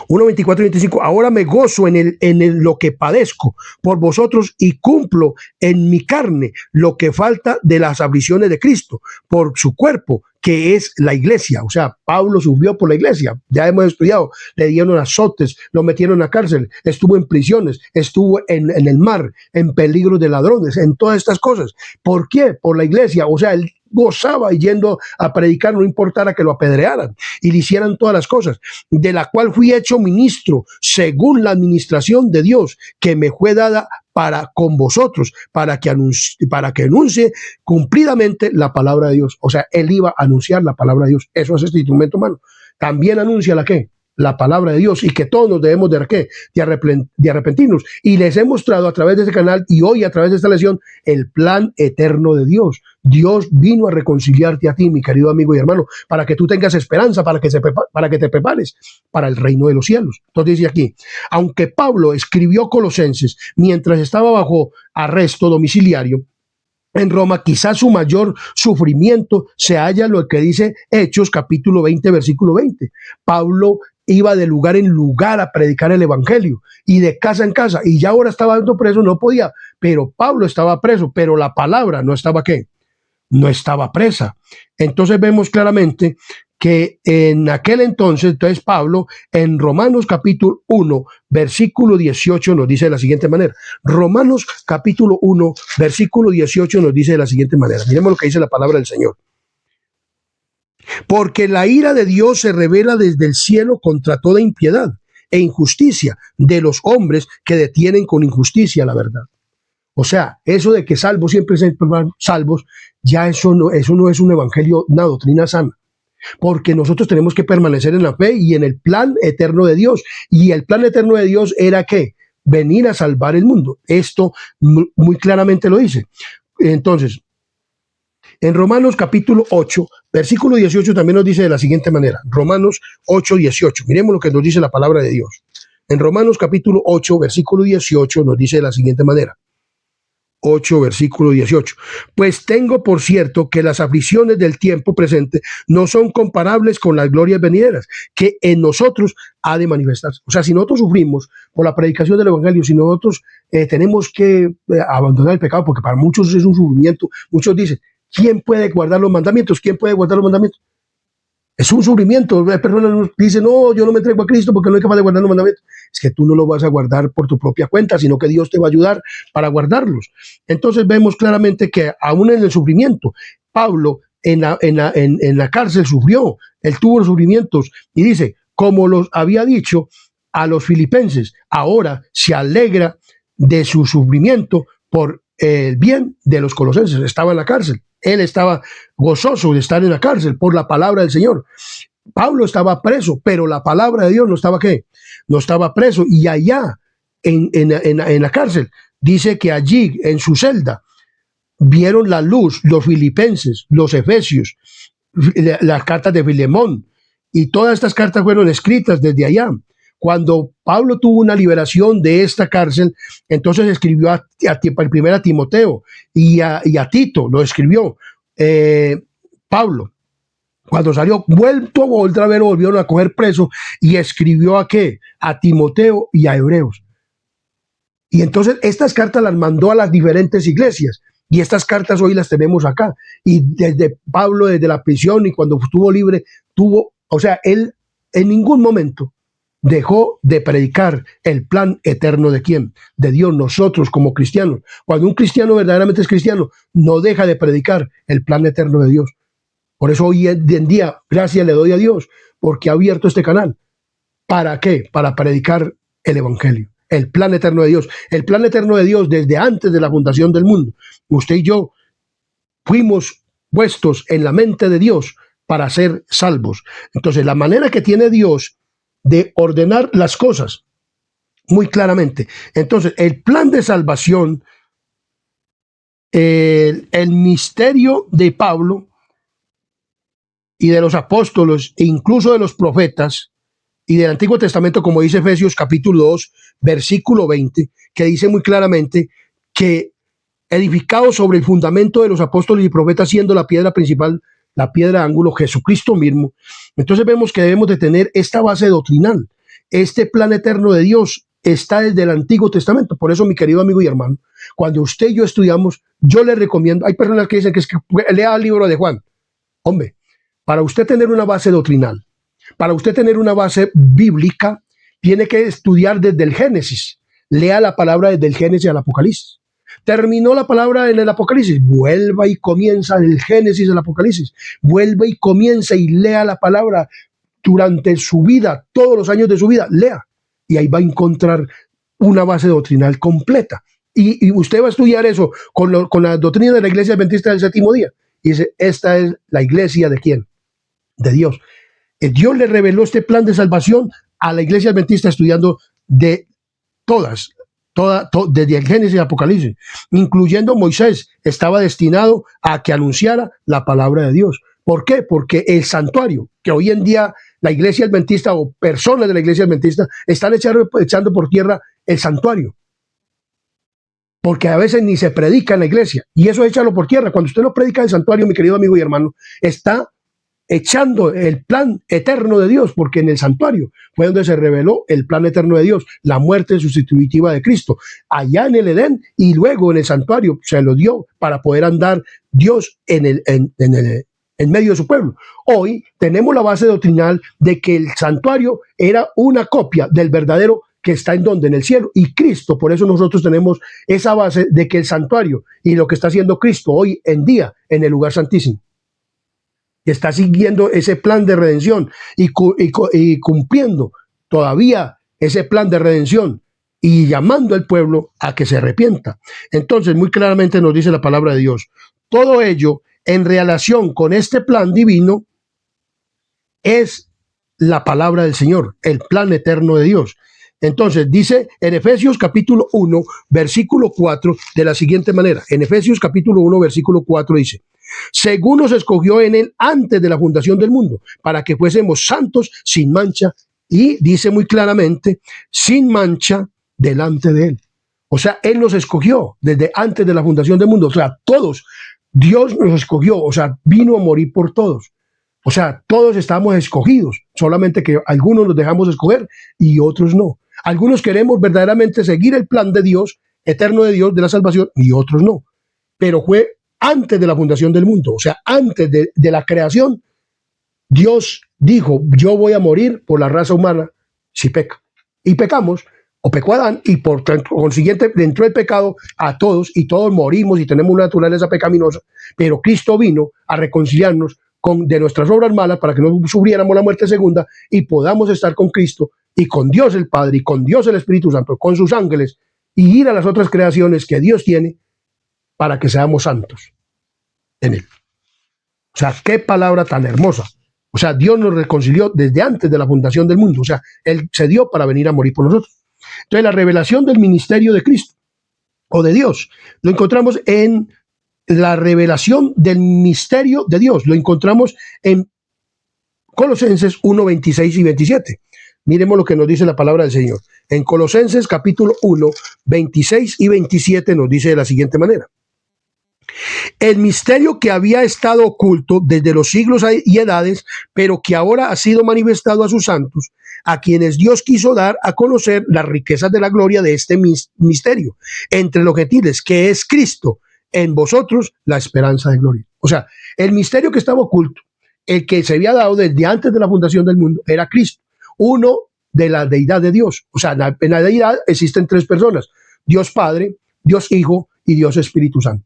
1, 24 y 25. Ahora me gozo en lo que padezco por vosotros y cumplo en mi carne lo que falta de las aflicciones de Cristo por su cuerpo, que es la iglesia. O sea, Pablo sufrió por la iglesia. Ya hemos estudiado. Le dieron azotes, lo metieron a cárcel, estuvo en prisiones, estuvo en el mar, en peligro de ladrones, en todas estas cosas. ¿Por qué? Por la iglesia. O sea, él gozaba yendo a predicar, no importara que lo apedrearan y le hicieran todas las cosas, de la cual fui hecho ministro según la administración de Dios que me fue dada para con vosotros, para que anuncie cumplidamente la palabra de Dios. O sea, él iba a anunciar la palabra de Dios. Eso es este instrumento humano. También anuncia la qué, la palabra de Dios, y que todos nos debemos de arrepentirnos. Y les he mostrado a través de este canal y hoy a través de esta lección el plan eterno de Dios. Dios vino a reconciliarte a ti, mi querido amigo y hermano, para que tú tengas esperanza, para que te prepares para el reino de los cielos. Entonces dice aquí, aunque Pablo escribió Colosenses mientras estaba bajo arresto domiciliario en Roma, quizás su mayor sufrimiento se halla en lo que dice Hechos capítulo 20, versículo 20. Pablo iba de lugar en lugar a predicar el evangelio y de casa en casa, y ya ahora estaba dando preso, no podía, pero Pablo estaba preso, pero la palabra no estaba ¿qué? No estaba presa. Entonces vemos claramente que en aquel entonces Pablo en Romanos capítulo 1 versículo 18 nos dice de la siguiente manera. Romanos capítulo 1 versículo 18 nos dice de la siguiente manera. Miremos lo que dice la palabra del Señor. Porque la ira de Dios se revela desde el cielo contra toda impiedad e injusticia de los hombres que detienen con injusticia la verdad. O sea, eso de que salvos siempre salvos, ya eso no es un evangelio, una doctrina sana. Porque nosotros tenemos que permanecer en la fe y en el plan eterno de Dios. Y el plan eterno de Dios era ¿qué? Venir a salvar el mundo. Esto muy claramente lo dice. Entonces, en Romanos capítulo 8, versículo 18 también nos dice de la siguiente manera. Romanos 8, 18. Miremos lo que nos dice la palabra de Dios. En Romanos capítulo 8, versículo 18 nos dice de la siguiente manera. 8, versículo 18. Pues tengo por cierto que las aflicciones del tiempo presente no son comparables con las glorias venideras, que en nosotros ha de manifestarse. O sea, si nosotros sufrimos por la predicación del evangelio, si nosotros tenemos que abandonar el pecado, porque para muchos es un sufrimiento, muchos dicen, ¿quién puede guardar los mandamientos? ¿Quién puede guardar los mandamientos? Es un sufrimiento. Hay personas que dicen, no, yo no me entrego a Cristo porque no soy capaz de guardar los mandamientos. Es que tú no los vas a guardar por tu propia cuenta, sino que Dios te va a ayudar para guardarlos. Entonces vemos claramente que aún en el sufrimiento, Pablo en la cárcel sufrió, él tuvo los sufrimientos y dice, como los había dicho a los filipenses, ahora se alegra de su sufrimiento por el bien de los colosenses. Estaba en la cárcel. Él estaba gozoso de estar en la cárcel por la palabra del Señor. Pablo estaba preso, pero la palabra de Dios no estaba ¿qué? No estaba preso. Y allá en la cárcel, dice que allí en su celda vieron la luz los filipenses, los efesios, las cartas de Filemón. Y todas estas cartas fueron escritas desde allá. Cuando Pablo tuvo una liberación de esta cárcel, entonces escribió primero a Timoteo y a Tito, lo escribió Pablo. Cuando salió, volvieron a coger preso y escribió ¿a qué? A Timoteo y a Hebreos. Y entonces estas cartas las mandó a las diferentes iglesias y estas cartas hoy las tenemos acá. Y desde Pablo, desde la prisión y cuando estuvo libre, o sea, él en ningún momento dejó de predicar el plan eterno de ¿quién? De Dios. Nosotros como cristianos, cuando un cristiano verdaderamente es cristiano, no deja de predicar el plan eterno de Dios. Por eso hoy en día, gracias le doy a Dios, porque ha abierto este canal. ¿Para qué? Para predicar el evangelio, el plan eterno de Dios. El plan eterno de Dios desde antes de la fundación del mundo. Usted y yo fuimos puestos en la mente de Dios para ser salvos. Entonces, la manera que tiene Dios de ordenar las cosas muy claramente. Entonces, el plan de salvación, el misterio de Pablo y de los apóstoles e incluso de los profetas y del Antiguo Testamento, como dice Efesios capítulo 2, versículo 20, que dice muy claramente que edificado sobre el fundamento de los apóstoles y profetas, siendo la piedra principal, la piedra de ángulo, Jesucristo mismo. Entonces vemos que debemos de tener esta base doctrinal. Este plan eterno de Dios está desde el Antiguo Testamento. Por eso, mi querido amigo y hermano, cuando usted y yo estudiamos, yo le recomiendo, hay personas que dicen que lea el libro de Juan. Hombre, para usted tener una base doctrinal, para usted tener una base bíblica, tiene que estudiar desde el Génesis. Lea la palabra desde el Génesis al Apocalipsis. Terminó la palabra en el Apocalipsis, vuelva y comienza el Génesis del Apocalipsis. Vuelva y comienza y lea la palabra durante su vida, todos los años de su vida, lea. Y ahí va a encontrar una base doctrinal completa. Y usted va a estudiar eso con la doctrina de la Iglesia Adventista del Séptimo Día. Y dice, esta es la iglesia ¿de quién? De Dios. Dios le reveló este plan de salvación a la Iglesia Adventista estudiando de todas, desde el Génesis y Apocalipsis, incluyendo Moisés, estaba destinado a que anunciara la palabra de Dios. ¿Por qué? Porque el santuario, que hoy en día la Iglesia Adventista o personas de la Iglesia Adventista están echando por tierra el santuario, porque a veces ni se predica en la iglesia, y eso es echarlo por tierra. Cuando usted no predica el santuario, mi querido amigo y hermano, está echando el plan eterno de Dios, porque en el santuario fue donde se reveló el plan eterno de Dios, la muerte sustitutiva de Cristo, allá en el Edén, y luego en el santuario se lo dio para poder andar Dios en medio de su pueblo. Hoy tenemos la base doctrinal de que el santuario era una copia del verdadero que está en donde, en el cielo, y Cristo. Por eso nosotros tenemos esa base de que el santuario y lo que está haciendo Cristo hoy en día en el lugar santísimo, está siguiendo ese plan de redención y cumpliendo todavía ese plan de redención y llamando al pueblo a que se arrepienta. Entonces, muy claramente nos dice la palabra de Dios, todo ello en relación con este plan divino es la palabra del Señor, el plan eterno de Dios. Entonces dice en Efesios capítulo 1, versículo 4, de la siguiente manera. En Efesios capítulo 1, versículo 4 dice, según nos escogió en él antes de la fundación del mundo, para que fuésemos santos, sin mancha, y dice muy claramente, sin mancha delante de él. O sea, él nos escogió desde antes de la fundación del mundo. O sea, todos, Dios nos escogió, o sea, vino a morir por todos. O sea, todos estamos escogidos, solamente que algunos nos dejamos escoger y otros no. Algunos queremos verdaderamente seguir el plan de Dios, eterno de Dios, de la salvación, y otros no. Pero fue antes de la fundación del mundo, o sea, antes de la creación, Dios dijo, yo voy a morir por la raza humana si peca. Y pecamos, o pecó Adán, y por consiguiente entró el pecado a todos, y todos morimos y tenemos una naturaleza pecaminosa. Pero Cristo vino a reconciliarnos de nuestras obras malas para que no sufriéramos la muerte segunda y podamos estar con Cristo y con Dios el Padre y con Dios el Espíritu Santo, con sus ángeles, y ir a las otras creaciones que Dios tiene para que seamos santos en él. O sea, qué palabra tan hermosa. O sea, Dios nos reconcilió desde antes de la fundación del mundo. O sea, él se dio para venir a morir por nosotros. Entonces, la revelación del ministerio de Cristo o de Dios lo encontramos en la revelación del misterio de Dios. Lo encontramos en Colosenses 1, 26 y 27. Miremos lo que nos dice la palabra del Señor. En Colosenses capítulo 1, 26 y 27 nos dice de la siguiente manera. El misterio que había estado oculto desde los siglos y edades, pero que ahora ha sido manifestado a sus santos, a quienes Dios quiso dar a conocer las riquezas de la gloria de este misterio, entre los gentiles, que es Cristo, en vosotros la esperanza de gloria. O sea, el misterio que estaba oculto, el que se había dado desde antes de la fundación del mundo, era Cristo, uno de la deidad de Dios. O sea, en la deidad existen tres personas, Dios Padre, Dios Hijo y Dios Espíritu Santo.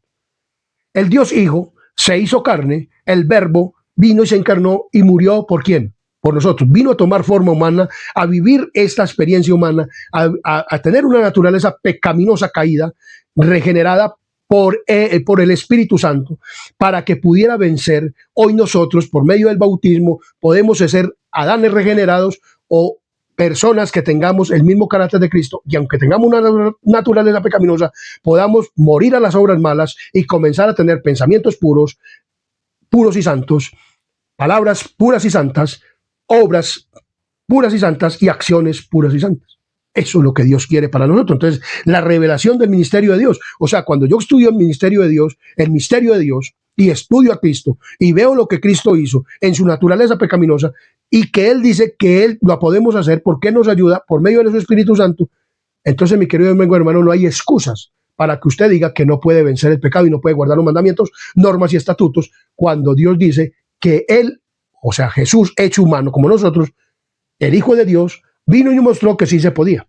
El Dios Hijo se hizo carne, el Verbo vino y se encarnó y murió ¿por quién? Por nosotros. Vino a tomar forma humana, a vivir esta experiencia humana, a tener una naturaleza pecaminosa caída, regenerada por el Espíritu Santo para que pudiera vencer. Hoy nosotros, por medio del bautismo, podemos ser Adanes regenerados o personas que tengamos el mismo carácter de Cristo, y aunque tengamos una naturaleza pecaminosa, podamos morir a las obras malas y comenzar a tener pensamientos puros y santos, palabras puras y santas, obras puras y santas y acciones puras y santas. Eso es lo que Dios quiere para nosotros. Entonces, la revelación del ministerio de Dios, o sea, cuando yo estudio el ministerio de Dios, el misterio de Dios, y estudio a Cristo, y veo lo que Cristo hizo en su naturaleza pecaminosa, y que Él dice que Él lo podemos hacer porque nos ayuda por medio de su Espíritu Santo, entonces, mi querido amigo hermano, no hay excusas para que usted diga que no puede vencer el pecado y no puede guardar los mandamientos, normas y estatutos, cuando Dios dice que Él, o sea, Jesús hecho humano como nosotros, el Hijo de Dios, vino y mostró que sí se podía.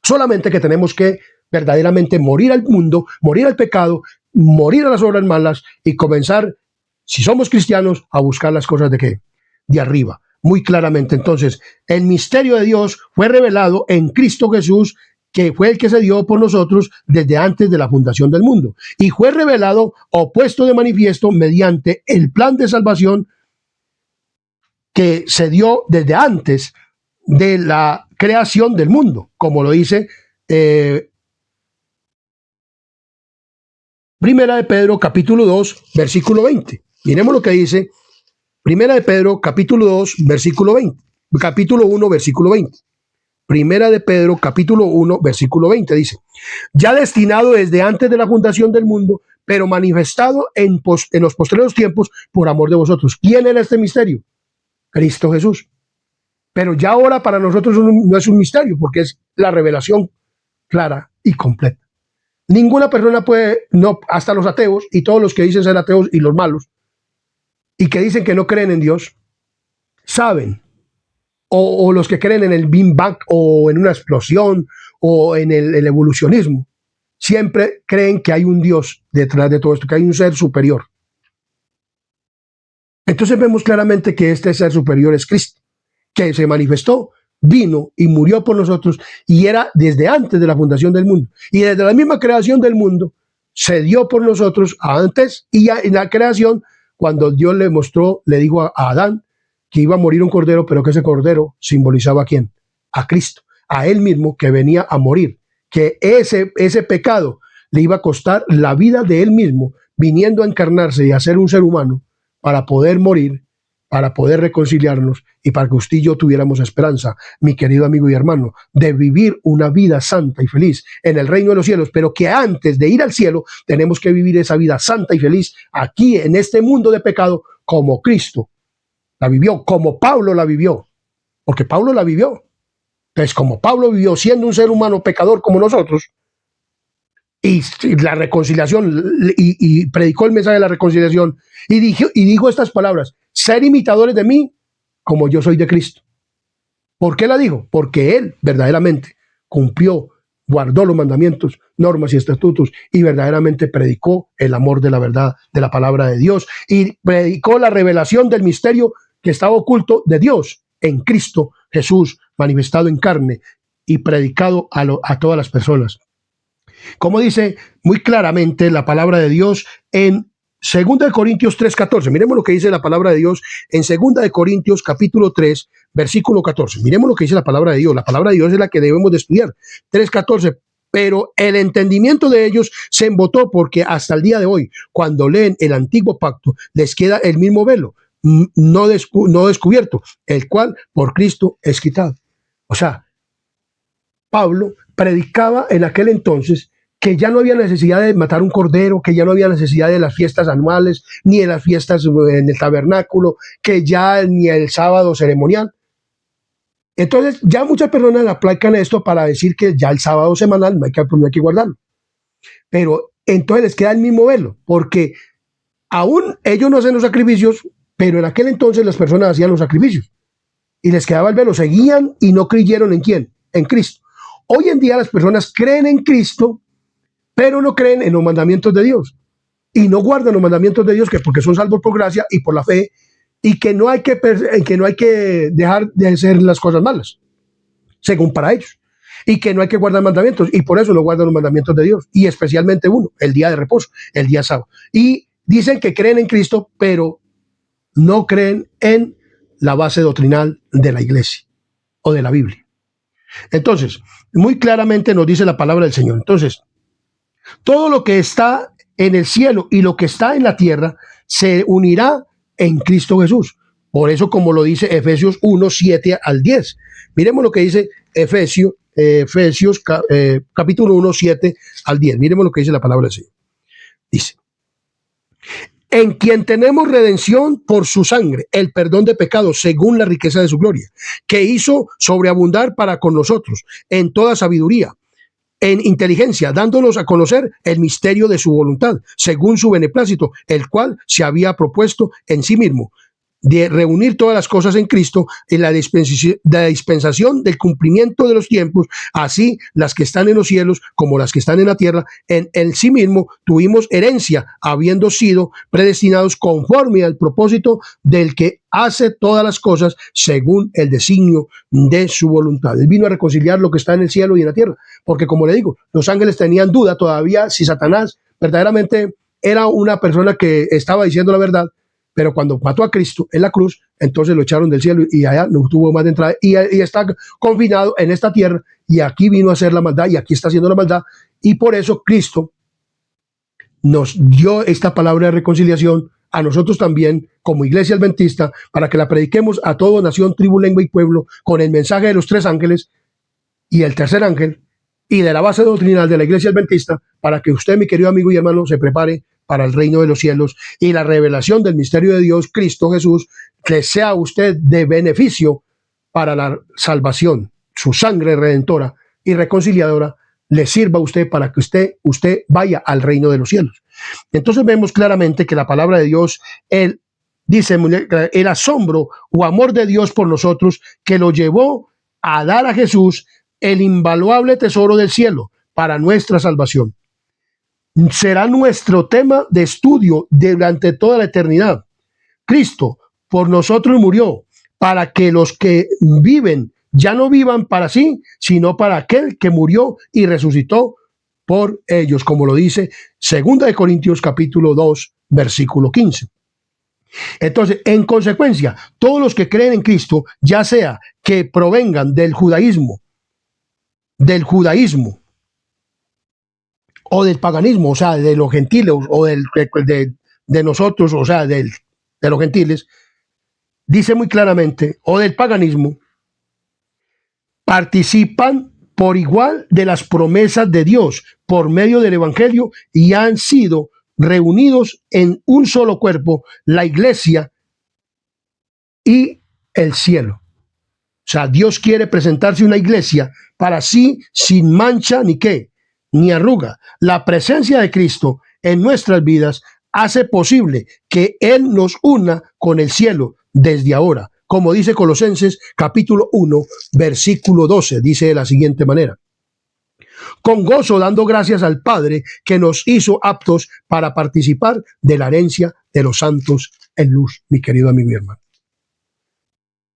Solamente que tenemos que verdaderamente morir al mundo, morir al pecado, morir a las obras malas y comenzar, si somos cristianos, a buscar las cosas de ¿qué? De arriba, muy claramente. Entonces, el misterio de Dios fue revelado en Cristo Jesús, que fue el que se dio por nosotros desde antes de la fundación del mundo. Y fue revelado o puesto de manifiesto mediante el plan de salvación que se dio desde antes de la creación del mundo, como lo dice Primera de Pedro, capítulo 2, versículo 20. Miremos lo que dice Primera de Pedro, capítulo 2, versículo 20. Capítulo 1, versículo 20. Primera de Pedro, capítulo 1, versículo 20, dice: ya destinado desde antes de la fundación del mundo, pero manifestado en los postreros tiempos por amor de vosotros. ¿Quién era este misterio? Cristo Jesús. Pero ya ahora para nosotros no es un misterio, porque es la revelación clara y completa. Ninguna persona puede, no, hasta los ateos y todos los que dicen ser ateos y los malos, y que dicen que no creen en Dios, saben, o los que creen en el Big Bang, o en una explosión, o en el evolucionismo, siempre creen que hay un Dios detrás de todo esto, que hay un ser superior. Entonces vemos claramente que este ser superior es Cristo, que se manifestó, vino y murió por nosotros, y era desde antes de la fundación del mundo. Y desde la misma creación del mundo, se dio por nosotros antes, y ya en la creación, cuando Dios le mostró, le dijo a Adán que iba a morir un cordero, pero que ese cordero simbolizaba ¿a quién? A Cristo, a Él mismo que venía a morir, que ese pecado le iba a costar la vida de Él mismo, viniendo a encarnarse y a ser un ser humano para poder morir, para poder reconciliarnos y para que usted y yo tuviéramos esperanza, mi querido amigo y hermano, de vivir una vida santa y feliz en el reino de los cielos, pero que antes de ir al cielo tenemos que vivir esa vida santa y feliz aquí en este mundo de pecado como Cristo la vivió, como Pablo la vivió, porque Pablo la vivió. Entonces, como Pablo vivió siendo un ser humano pecador como nosotros, y la reconciliación, y predicó el mensaje de la reconciliación, y dijo estas palabras: ser imitadores de mí como yo soy de Cristo. ¿Por qué la dijo? Porque Él verdaderamente cumplió, guardó los mandamientos, normas y estatutos, y verdaderamente predicó el amor de la verdad, de la palabra de Dios, y predicó la revelación del misterio que estaba oculto de Dios en Cristo Jesús, manifestado en carne y predicado a todas las personas. Como dice muy claramente la palabra de Dios en 2 Corintios 3:14. Miremos lo que dice la palabra de Dios en 2 Corintios capítulo 3, versículo 14. Miremos lo que dice la palabra de Dios. La palabra de Dios es la que debemos de estudiar. 3:14. Pero el entendimiento de ellos se embotó, porque hasta el día de hoy, cuando leen el antiguo pacto, les queda el mismo velo, no descubierto, el cual por Cristo es quitado. O sea, Pablo predicaba en aquel entonces que ya no había necesidad de matar un cordero, que ya no había necesidad de las fiestas anuales, ni de las fiestas en el tabernáculo, que ya ni el sábado ceremonial. Entonces ya muchas personas aplican esto para decir que ya el sábado semanal no hay que guardarlo. Pero entonces les queda el mismo velo, porque aún ellos no hacen los sacrificios, pero en aquel entonces las personas hacían los sacrificios. Y les quedaba el velo, seguían y no creyeron ¿en quién? En Cristo. Hoy en día las personas creen en Cristo, pero no creen en los mandamientos de Dios. Y no guardan los mandamientos de Dios, que porque son salvos por gracia y por la fe, y que no hay que dejar de hacer las cosas malas, según para ellos. y que no hay que guardar mandamientos, y por eso no guardan los mandamientos de Dios, y especialmente uno, el día de reposo, el día sábado. Y dicen que creen en Cristo, pero no creen en la base doctrinal de la iglesia o de la Biblia. Entonces, muy claramente nos dice la palabra del Señor. Entonces, todo lo que está en el cielo y lo que está en la tierra se unirá en Cristo Jesús. Por eso, como lo dice Efesios 1, 7 al 10. Miremos lo que dice Efesios capítulo 1, 7 al 10. Miremos lo que dice la palabra del Señor. Dice: en quien tenemos redención por su sangre, el perdón de pecados según la riqueza de su gloria, que hizo sobreabundar para con nosotros en toda sabiduría, en inteligencia, dándonos a conocer el misterio de su voluntad, según su beneplácito, el cual se había propuesto en sí mismo, de reunir todas las cosas en Cristo en la dispensación del cumplimiento de los tiempos, así las que están en los cielos como las que están en la tierra. En sí mismo tuvimos herencia, habiendo sido predestinados conforme al propósito del que hace todas las cosas según el designio de su voluntad. Él vino a reconciliar lo que está en el cielo y en la tierra, porque, como le digo, los ángeles tenían duda todavía si Satanás verdaderamente era una persona que estaba diciendo la verdad. Pero cuando mató a Cristo en la cruz, entonces lo echaron del cielo y allá no tuvo más de entrada, y está confinado en esta tierra, y aquí vino a hacer la maldad, y aquí está haciendo la maldad. Y por eso Cristo nos dio esta palabra de reconciliación a nosotros también como iglesia adventista, para que la prediquemos a toda nación, tribu, lengua y pueblo, con el mensaje de los tres ángeles y el tercer ángel, y de la base doctrinal de la iglesia adventista, para que usted, mi querido amigo y hermano, se prepare para el reino de los cielos y la revelación del misterio de Dios, Cristo Jesús, que sea usted de beneficio para la salvación. Su sangre redentora y reconciliadora le sirva a usted para que usted vaya al reino de los cielos. Entonces vemos claramente que la palabra de Dios, dice el asombro o amor de Dios por nosotros, que lo llevó a dar a Jesús el invaluable tesoro del cielo para nuestra salvación. Será nuestro tema de estudio durante toda la eternidad. Cristo por nosotros murió para que los que viven ya no vivan para sí, sino para aquel que murió y resucitó por ellos, como lo dice 2 Corintios capítulo 2, versículo 15. Entonces, en consecuencia, todos los que creen en Cristo, ya sea que provengan del judaísmo o del paganismo, o sea, de los gentiles, o de nosotros, o sea, de los gentiles, dice muy claramente, o del paganismo, participan por igual de las promesas de Dios por medio del evangelio, y han sido reunidos en un solo cuerpo, la iglesia y el cielo. O sea, Dios quiere presentarse una iglesia para sí, sin mancha ni qué, ni arruga. La presencia de Cristo en nuestras vidas hace posible que Él nos una con el cielo desde ahora. Como dice Colosenses capítulo 1, versículo 12, dice de la siguiente manera: con gozo dando gracias al Padre que nos hizo aptos para participar de la herencia de los santos en luz. Mi querido amigo y hermano,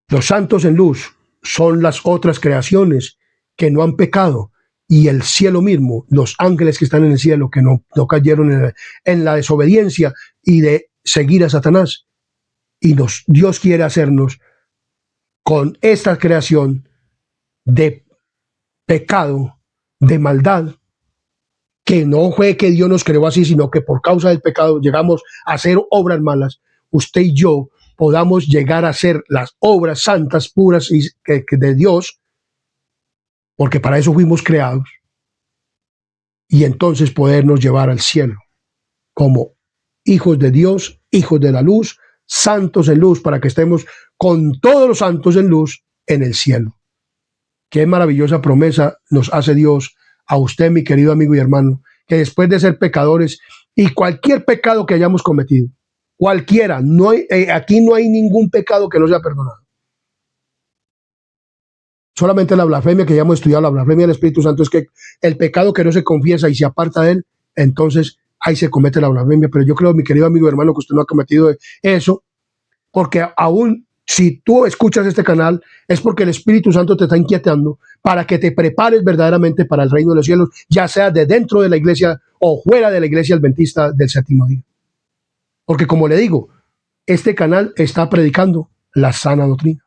los santos en luz son las otras creaciones que no han pecado, y el cielo mismo, los ángeles que están en el cielo, que no cayeron en la desobediencia y de seguir a Satanás. Y Dios quiere hacernos con esta creación de pecado, de maldad, que no fue que Dios nos creó así, sino que por causa del pecado llegamos a hacer obras malas. Usted y yo podamos llegar a hacer las obras santas, puras y de Dios, porque para eso fuimos creados, y entonces podernos llevar al cielo como hijos de Dios, hijos de la luz, santos en luz, para que estemos con todos los santos en luz en el cielo. Qué maravillosa promesa nos hace Dios a usted, mi querido amigo y hermano, que después de ser pecadores, y cualquier pecado que hayamos cometido, cualquiera, aquí no hay ningún pecado que no sea perdonado. Solamente la blasfemia, que ya hemos estudiado, la blasfemia del Espíritu Santo, es que el pecado que no se confiesa y se aparta de él, entonces ahí se comete la blasfemia. Pero yo creo, mi querido amigo y hermano, que usted no ha cometido eso, porque aún Si tú escuchas este canal, es porque el Espíritu Santo te está inquietando para que te prepares verdaderamente para el reino de los cielos, ya sea de dentro de la iglesia o fuera de la iglesia adventista del séptimo día. Porque como le digo, este canal está predicando la sana doctrina.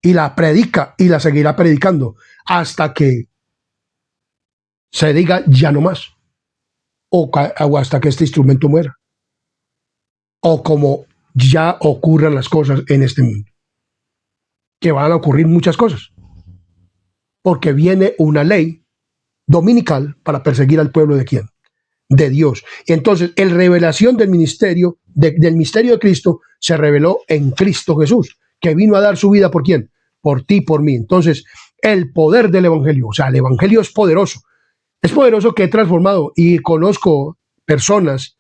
Y la predica y la seguirá predicando hasta que se diga ya no más. O hasta que este instrumento muera. O como ya ocurran las cosas en este mundo. Que van a ocurrir muchas cosas. Porque viene una ley dominical para perseguir al pueblo de quién? De Dios. Y entonces, la revelación del ministerio, del misterio de Cristo, se reveló en Cristo Jesús, que vino a dar su vida por quién? Por ti, por mí. Entonces, el poder del evangelio, o sea, el evangelio es poderoso. Es poderoso que he transformado y conozco personas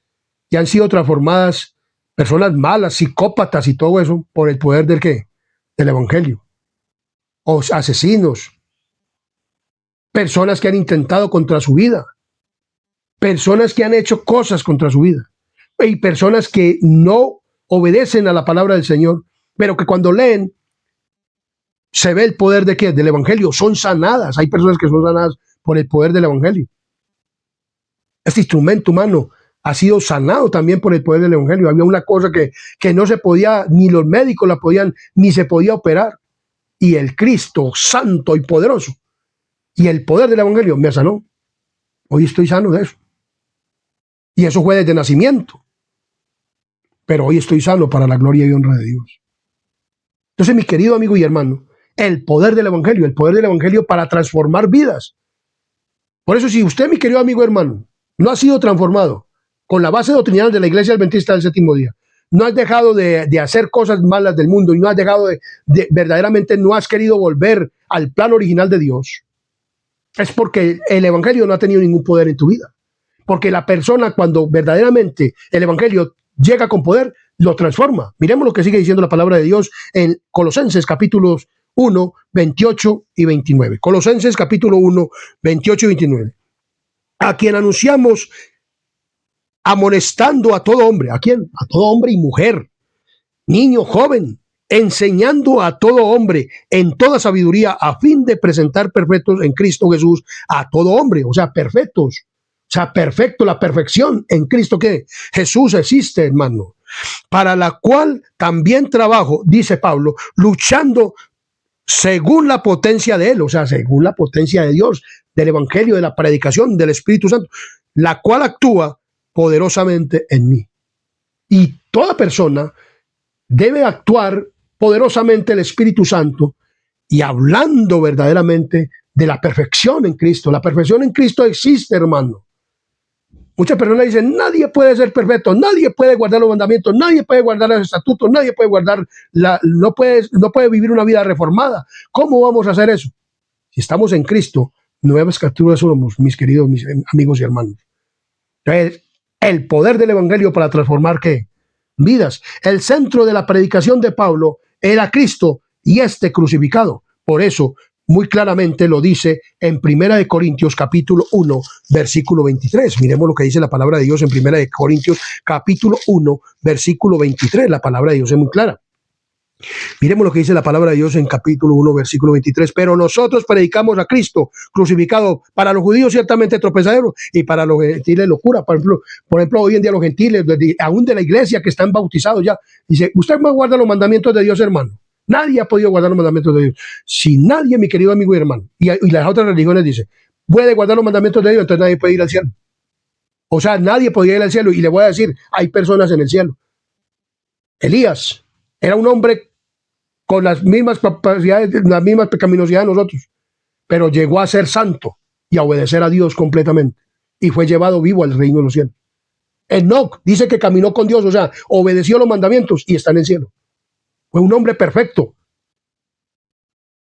que han sido transformadas, personas malas, psicópatas y todo eso, por el poder del ¿qué? Del evangelio. O asesinos, personas que han intentado contra su vida, personas que han hecho cosas contra su vida y personas que no obedecen a la palabra del Señor, pero que cuando leen se ve el poder de ¿qué? Del evangelio, son sanadas. Hay personas que son sanadas por el poder del evangelio. Este instrumento humano ha sido sanado también por el poder del evangelio. Había una cosa que no se podía, ni los médicos la podían, ni se podía operar. Y el Cristo santo y poderoso y el poder del evangelio me sanó. Hoy estoy sano de eso. Y eso fue desde nacimiento. Pero hoy estoy sano para la gloria y honra de Dios. Entonces, mi querido amigo y hermano, el poder del evangelio para transformar vidas. Por eso, si usted, mi querido amigo y hermano, no ha sido transformado con la base doctrinal de la iglesia adventista del séptimo día, no has dejado de hacer cosas malas del mundo y no has dejado verdaderamente no has querido volver al plan original de Dios, es porque el evangelio no ha tenido ningún poder en tu vida. Porque la persona, cuando verdaderamente el evangelio llega con poder, lo transforma. Miremos lo que sigue diciendo la palabra de Dios en Colosenses capítulos 1, 28 y 29. Colosenses capítulo 1, 28 y 29. A quien anunciamos amonestando a todo hombre. ¿A quién? A todo hombre y mujer, niño, joven, enseñando a todo hombre en toda sabiduría a fin de presentar perfectos en Cristo Jesús a todo hombre. O sea, perfectos. O sea, perfecto, la perfección en Cristo que Jesús existe, hermano. Para la cual también trabajo, dice Pablo, luchando según la potencia de Él, o sea, según la potencia de Dios, del Evangelio, de la predicación, del Espíritu Santo, la cual actúa poderosamente en mí. Y toda persona debe actuar poderosamente el Espíritu Santo y hablando verdaderamente de la perfección en Cristo. La perfección en Cristo existe, hermano. Muchas personas dicen, nadie puede ser perfecto, nadie puede guardar los mandamientos, nadie puede guardar los estatutos, nadie puede guardar, no puede vivir una vida reformada. ¿Cómo vamos a hacer eso? Si estamos en Cristo, nuevas criaturas somos, mis queridos mis amigos y hermanos. Entonces, el poder del evangelio para transformar ¿qué? Vidas. El centro de la predicación de Pablo era Cristo y este crucificado. Por eso, muy claramente lo dice en 1 Corintios capítulo 1, versículo 23. Miremos lo que dice la palabra de Dios en 1 Corintios capítulo 1, versículo 23. La palabra de Dios es muy clara. Miremos lo que dice la palabra de Dios en capítulo 1, versículo 23. Pero nosotros predicamos a Cristo crucificado, para los judíos ciertamente tropezadero y para los gentiles locura. Por ejemplo, hoy en día los gentiles, aún de la iglesia que están bautizados ya, dice, ¿usted no guarda los mandamientos de Dios, hermano? Nadie ha podido guardar los mandamientos de Dios. Si nadie, mi querido amigo y hermano, y las otras religiones dicen, puede guardar los mandamientos de Dios, entonces nadie puede ir al cielo. O sea, nadie podía ir al cielo. Y le voy a decir, hay personas en el cielo. Elías era un hombre con las mismas capacidades, las mismas pecaminosidades de nosotros, pero llegó a ser santo y a obedecer a Dios completamente. Y fue llevado vivo al reino de los cielos. Enoc dice que caminó con Dios, o sea, obedeció los mandamientos y está en el cielo. Fue un hombre perfecto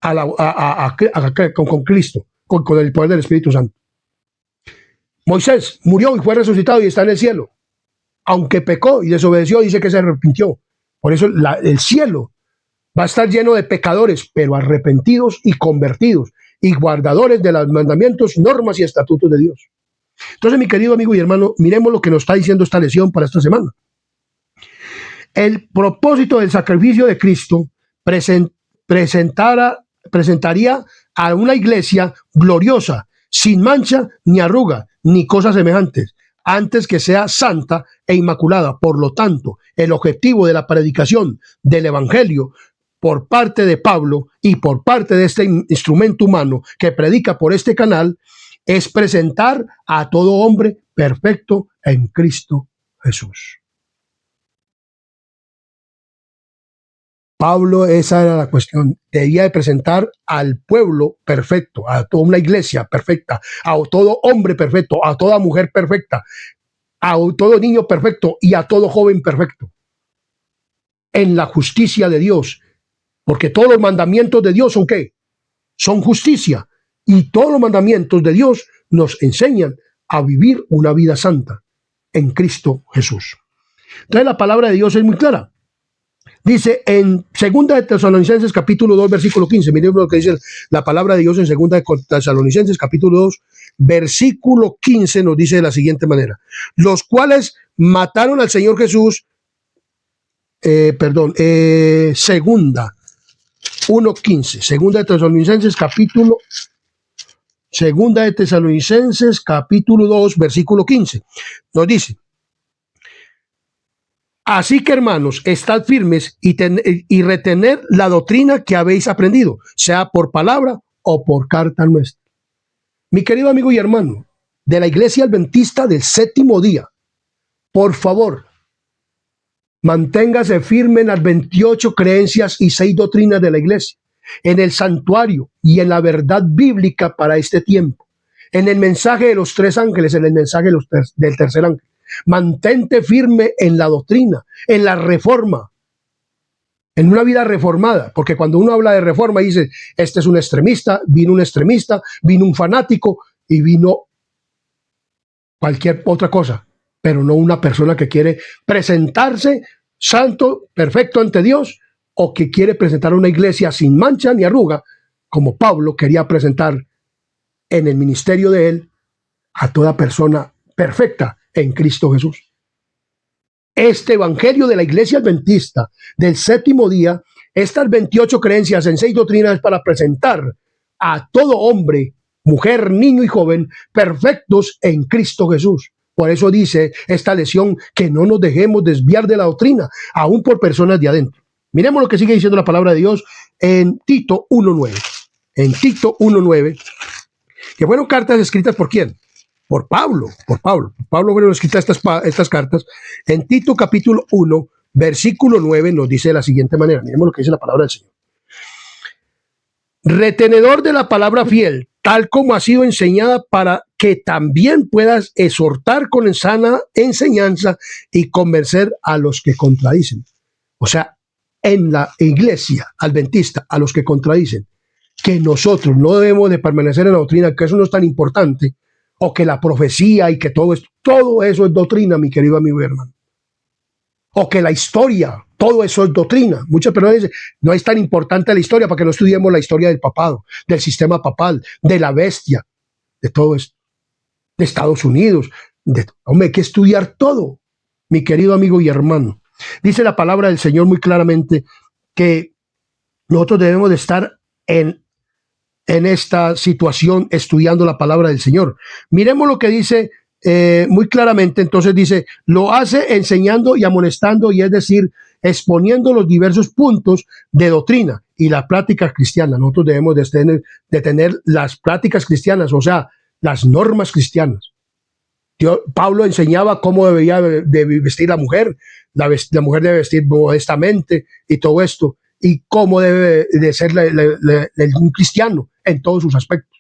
con Cristo, con el poder del Espíritu Santo. Moisés murió y fue resucitado y está en el cielo. Aunque pecó y desobedeció, dice que se arrepintió. Por eso el cielo va a estar lleno de pecadores, pero arrepentidos y convertidos y guardadores de los mandamientos, normas y estatutos de Dios. Entonces, mi querido amigo y hermano, miremos lo que nos está diciendo esta lección para esta semana. El propósito del sacrificio de Cristo presentaría a una iglesia gloriosa, sin mancha ni arruga, ni cosas semejantes, antes que sea santa e inmaculada. Por lo tanto, el objetivo de la predicación del Evangelio por parte de Pablo y por parte de este instrumento humano que predica por este canal es presentar a todo hombre perfecto en Cristo Jesús. Pablo, esa era la cuestión, debía de presentar al pueblo perfecto, a toda una iglesia perfecta, a todo hombre perfecto, a toda mujer perfecta, a todo niño perfecto y a todo joven perfecto, en la justicia de Dios, porque todos los mandamientos de Dios son ¿qué? Son justicia, y todos los mandamientos de Dios nos enseñan a vivir una vida santa en Cristo Jesús. Entonces la palabra de Dios es muy clara. Dice en 2 de Tesalonicenses capítulo 2 versículo 15, miren lo que dice la palabra de Dios en 2 de Tesalonicenses capítulo 2 versículo 15, nos dice de la siguiente manera: los cuales mataron al Señor Jesús, segunda 1:15, segunda de Tesalonicenses capítulo 2 versículo 15, nos dice: así que, hermanos, estad firmes y retener la doctrina que habéis aprendido, sea por palabra o por carta nuestra. Mi querido amigo y hermano de la Iglesia Adventista del Séptimo Día, por favor, manténgase firme en las 28 creencias y 6 doctrinas de la Iglesia, en el santuario y en la verdad bíblica para este tiempo, en el mensaje de los 3 ángeles, en el mensaje del tercer ángel. Mantente firme en la doctrina, en la reforma, en una vida reformada, porque cuando uno habla de reforma dice, este es un extremista, vino un fanático y vino cualquier otra cosa, pero no una persona que quiere presentarse santo, perfecto ante Dios, o que quiere presentar una iglesia sin mancha ni arruga, como Pablo quería presentar en el ministerio de él a toda persona perfecta en Cristo Jesús. Este evangelio de la Iglesia Adventista del Séptimo Día, estas 28 creencias en 6 doctrinas es para presentar a todo hombre, mujer, niño y joven perfectos en Cristo Jesús. Por eso dice esta lección que no nos dejemos desviar de la doctrina, aún por personas de adentro. Miremos lo que sigue diciendo la palabra de Dios en Tito 1:9. En Tito 1:9, que fueron cartas escritas ¿por quién? Por Pablo. Pablo fueron escritas estas cartas. En Tito capítulo 1, versículo 9 nos dice de la siguiente manera. Miremos lo que dice la palabra del Señor. Retenedor de la palabra fiel, tal como ha sido enseñada, para que también puedas exhortar con sana enseñanza y convencer a los que contradicen. O sea, en la iglesia adventista, a los que contradicen, que nosotros no debemos de permanecer en la doctrina, que eso no es tan importante, o que la profecía y que todo eso es doctrina, mi querido amigo y hermano. O que la historia, todo eso es doctrina. Muchas personas dicen, no es tan importante la historia, para que no estudiemos la historia del papado, del sistema papal, de la bestia, de todo esto, de Estados Unidos. Hombre, hay que estudiar todo, mi querido amigo y hermano. Dice la palabra del Señor muy claramente que nosotros debemos de estar en esta situación estudiando la palabra del Señor. Miremos lo que dice muy claramente. Entonces dice, lo hace enseñando y amonestando, y es decir, exponiendo los diversos puntos de doctrina y las prácticas cristianas. Nosotros debemos de tener las prácticas cristianas, o sea, las normas cristianas. Pablo enseñaba cómo debía de vestir la mujer. La mujer debe vestir modestamente y todo esto, y cómo debe de ser un cristiano en todos sus aspectos,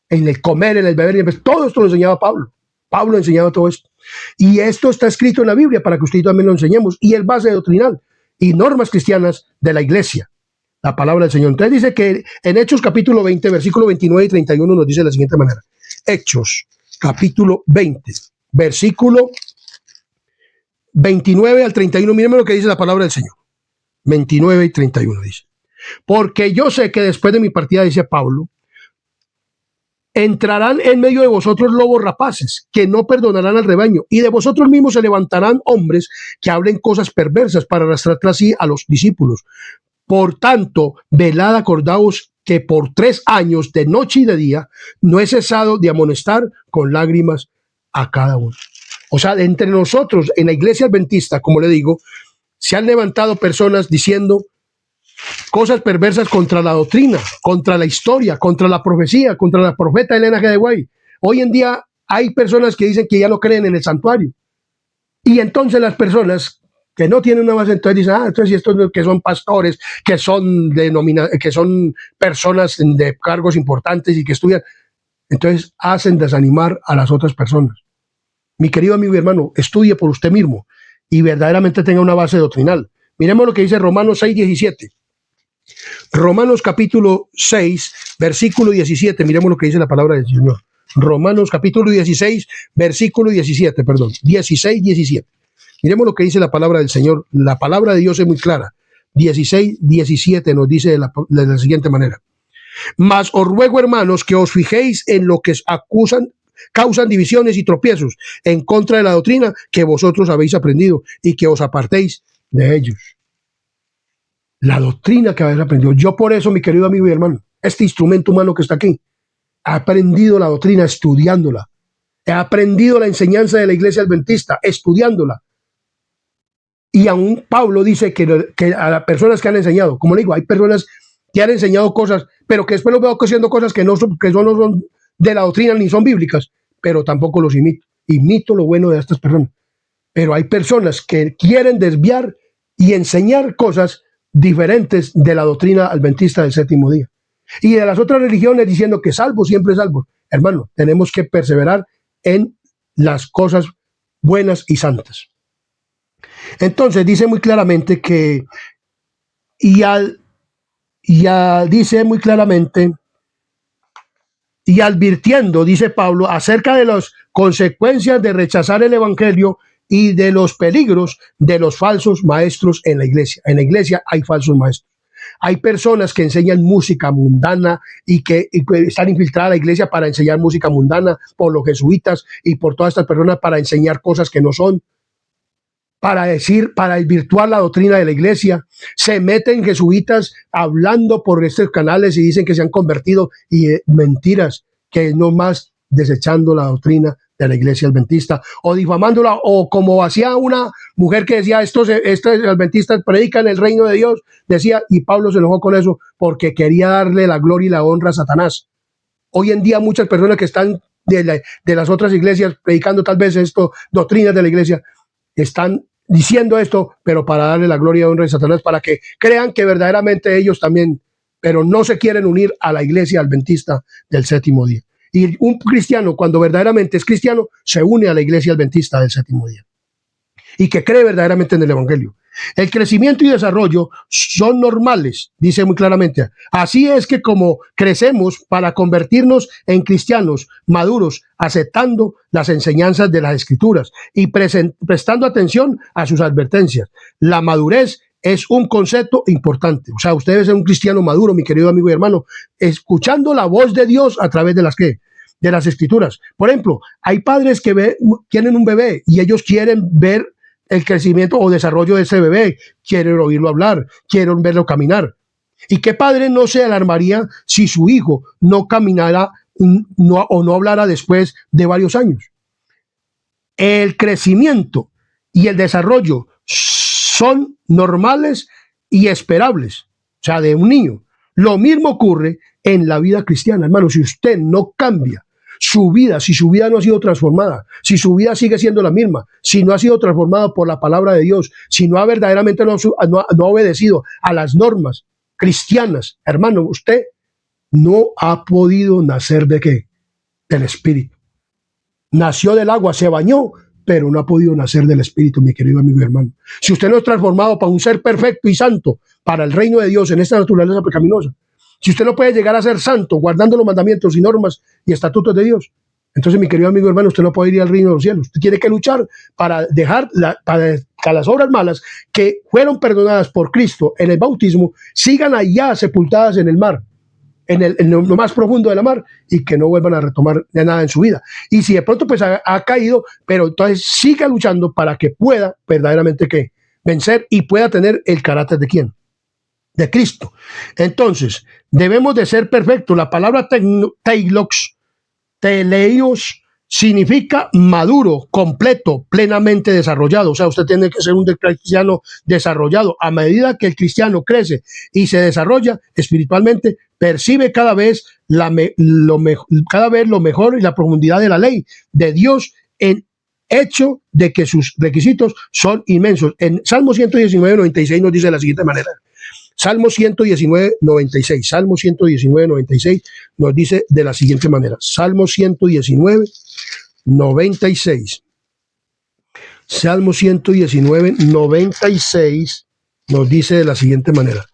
en el comer, en el beber, todo esto lo enseñaba Pablo. Pablo enseñaba todo esto, y esto está escrito en la Biblia para que usted también lo enseñemos, y es base doctrinal y normas cristianas de la iglesia, la palabra del Señor. Entonces dice que en Hechos capítulo 20, versículo 29 y 31 nos dice de la siguiente manera. Hechos capítulo 20, versículo 29 al 31, mírenme lo que dice la palabra del Señor. 29 y 31 dice: porque yo sé que después de mi partida, dice Pablo, entrarán en medio de vosotros lobos rapaces, que no perdonarán al rebaño, y de vosotros mismos se levantarán hombres que hablen cosas perversas para arrastrar tras sí a los discípulos. Por tanto, velad, acordaos que por 3 años, de noche y de día, no he cesado de amonestar con lágrimas a cada uno. O sea, entre nosotros, en la iglesia adventista, como le digo, se han levantado personas diciendo cosas perversas contra la doctrina, contra la historia, contra la profecía, contra la profeta Elena G. de White. Hoy en día hay personas que dicen que ya no creen en el santuario. Y entonces las personas que no tienen una base, entonces dicen, entonces estos que son pastores, que son personas de cargos importantes y que estudian, entonces hacen desanimar a las otras personas. Mi querido amigo y hermano, estudie por usted mismo y verdaderamente tenga una base doctrinal. Miremos lo que dice Romanos 6:17. Romanos capítulo 6, versículo 17. Miremos lo que dice la palabra del Señor. Romanos capítulo 16, versículo 17, perdón. 16, 17. Miremos lo que dice la palabra del Señor. La palabra de Dios es muy clara. 16, 17 nos dice de la siguiente manera. Mas os ruego, hermanos, que os fijéis en lo que causan divisiones y tropiezos en contra de la doctrina que vosotros habéis aprendido y que os apartéis de ellos. La doctrina que habéis aprendido. Yo por eso, mi querido amigo y hermano, este instrumento humano que está aquí, he aprendido la doctrina estudiándola. He aprendido la enseñanza de la iglesia adventista estudiándola. Y aún Pablo dice que a las personas que han enseñado, como le digo, hay personas que han enseñado cosas, pero que después los veo haciendo cosas que no son de la doctrina ni son bíblicas, pero tampoco los imito. Imito lo bueno de estas personas. Pero hay personas que quieren desviar y enseñar cosas diferentes de la doctrina adventista del séptimo día. Y de las otras religiones diciendo que salvo, siempre salvo. Hermano, tenemos que perseverar en las cosas buenas y santas. Entonces dice muy claramente que, dice muy claramente, y advirtiendo, dice Pablo, acerca de las consecuencias de rechazar el evangelio y de los peligros de los falsos maestros en la iglesia. En la iglesia hay falsos maestros. Hay personas que enseñan música mundana y que están infiltradas a la iglesia para enseñar música mundana, por los jesuitas y por todas estas personas para enseñar cosas que no son, para desvirtuar la doctrina de la iglesia. Se meten jesuitas hablando por estos canales y dicen que se han convertido, y mentiras, que no más desechando la doctrina de la iglesia adventista o difamándola, o como hacía una mujer que decía, estos adventistas predican el reino de Dios, decía, y Pablo se enojó con eso porque quería darle la gloria y la honra a Satanás. Hoy en día muchas personas que están de las otras iglesias predicando tal vez doctrinas de la iglesia, están diciendo esto, pero para darle la gloria y honra a Satanás, para que crean que verdaderamente ellos también, pero no se quieren unir a la iglesia adventista del séptimo día. Y un cristiano, cuando verdaderamente es cristiano, se une a la iglesia adventista del séptimo día y que cree verdaderamente en el evangelio. El crecimiento y desarrollo son normales, dice muy claramente. Así es que como crecemos para convertirnos en cristianos maduros, aceptando las enseñanzas de las escrituras y prestando atención a sus advertencias. La madurez es un concepto importante. O sea, usted debe ser un cristiano maduro, mi querido amigo y hermano, escuchando la voz de Dios a través de de las escrituras. Por ejemplo, hay padres que tienen un bebé y ellos quieren ver el crecimiento o desarrollo de ese bebé, quieren oírlo hablar, quieren verlo caminar. ¿Y qué padre no se alarmaría si su hijo no caminara o no hablara después de varios años? El crecimiento y el desarrollo son normales y esperables, o sea, de un niño. Lo mismo ocurre en la vida cristiana, hermano. Si usted no cambia su vida, si su vida no ha sido transformada, si su vida sigue siendo la misma, si no ha sido transformada por la palabra de Dios, si no ha verdaderamente no ha obedecido a las normas cristianas, hermano, usted no ha podido nacer ¿de qué? Del Espíritu. Nació del agua, se bañó, pero no ha podido nacer del Espíritu, mi querido amigo y hermano. Si usted no es transformado para un ser perfecto y santo, para el reino de Dios en esta naturaleza pecaminosa, si usted no puede llegar a ser santo guardando los mandamientos y normas y estatutos de Dios, entonces, mi querido amigo y hermano, usted no puede ir al reino de los cielos. Usted tiene que luchar para dejar para que las obras malas que fueron perdonadas por Cristo en el bautismo sigan allá sepultadas en el mar. en lo más profundo de la mar y que no vuelvan a retomar de nada en su vida. Y si de pronto pues ha caído, pero entonces siga luchando para que pueda verdaderamente que vencer y pueda tener el carácter de ¿quién? De Cristo. Entonces, debemos de ser perfectos. La palabra teleios, significa maduro, completo, plenamente desarrollado. O sea, usted tiene que ser un cristiano desarrollado. A medida que el cristiano crece y se desarrolla espiritualmente, percibe cada vez lo mejor y la profundidad de la ley de Dios, en hecho de que sus requisitos son inmensos. En Salmo 119, 96 nos dice de la siguiente manera. Salmo 119, 96. Salmo 119, 96 nos dice de la siguiente manera. Salmo 119, 96. Salmo 119, 96 nos dice de la siguiente manera.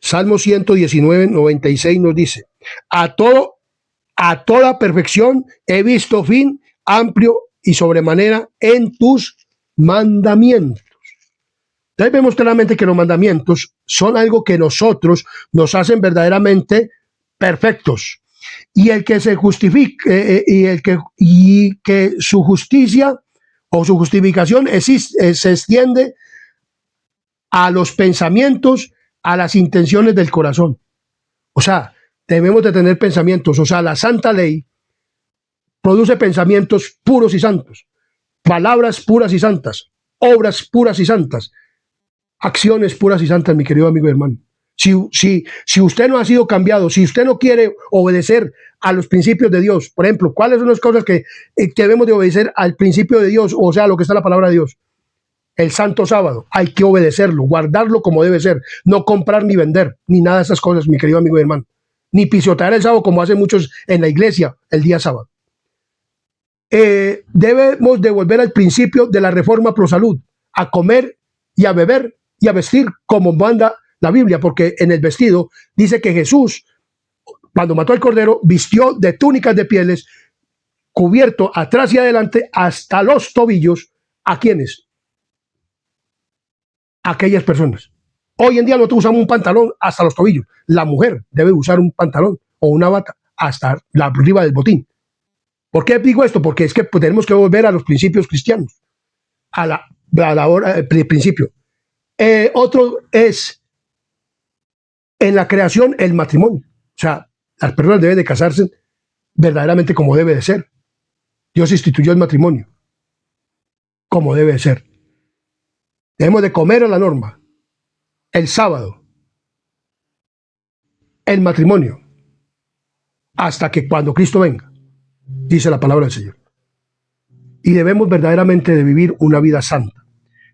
Salmo 119, 96 nos dice: a toda perfección he visto fin amplio y sobremanera en tus mandamientos. Entonces vemos claramente que los mandamientos son algo que nosotros nos hacen verdaderamente perfectos. Y el que se justifique y que su justicia o su justificación se extiende a los pensamientos, a las intenciones del corazón. O sea, debemos de tener pensamientos. O sea, la santa ley produce pensamientos puros y santos, palabras puras y santas, obras puras y santas, acciones puras y santas, mi querido amigo y hermano. Si usted no ha sido cambiado, si usted no quiere obedecer a los principios de Dios, por ejemplo, ¿cuáles son las cosas que debemos de obedecer al principio de Dios? O sea, lo que está en la palabra de Dios. El santo sábado, hay que obedecerlo, guardarlo como debe ser, no comprar ni vender, ni nada de esas cosas, mi querido amigo y hermano. Ni pisotear el sábado como hacen muchos en la iglesia el día sábado. Debemos de volver al principio de la reforma pro salud, a comer y a beber y a vestir como manda la Biblia, porque en el vestido dice que Jesús, cuando mató al cordero, vistió de túnicas de pieles, cubierto atrás y adelante hasta los tobillos. ¿A quiénes? A aquellas personas. Hoy en día nosotros usamos un pantalón hasta los tobillos. La mujer debe usar un pantalón o una bata hasta la arriba del botín. ¿Por qué digo esto? Porque es que tenemos que volver a los principios cristianos, a la hora del principio. Otro es en la creación el matrimonio. O sea, las personas deben de casarse verdaderamente como debe de ser. Dios instituyó el matrimonio como debe de ser. Debemos de comer a la norma. El sábado, el matrimonio, hasta que cuando Cristo venga, dice la palabra del Señor. Y debemos verdaderamente de vivir una vida santa.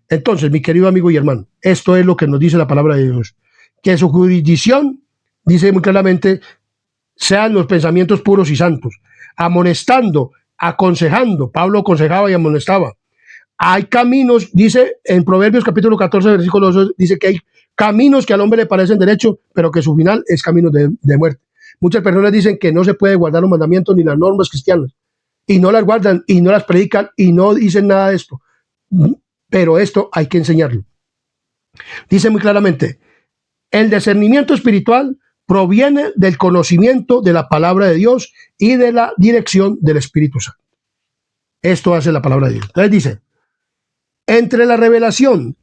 Entonces, mi querido amigo y hermano, esto es lo que nos dice la palabra de Dios. Que su jurisdicción, dice muy claramente, sean los pensamientos puros y santos, amonestando, aconsejando. Pablo aconsejaba y amonestaba. Hay caminos, dice en Proverbios capítulo 14, versículo 2, dice que hay caminos que al hombre le parecen derecho, pero que su final es camino de muerte. Muchas personas dicen que no se puede guardar los mandamientos ni las normas cristianas, y no las guardan, y no las predican, y no dicen nada de esto. Pero esto hay que enseñarlo. Dice muy claramente, el discernimiento espiritual proviene del conocimiento de la palabra de Dios y de la dirección del Espíritu Santo. Esto hace la palabra de Dios. Entonces dice, entre la revelación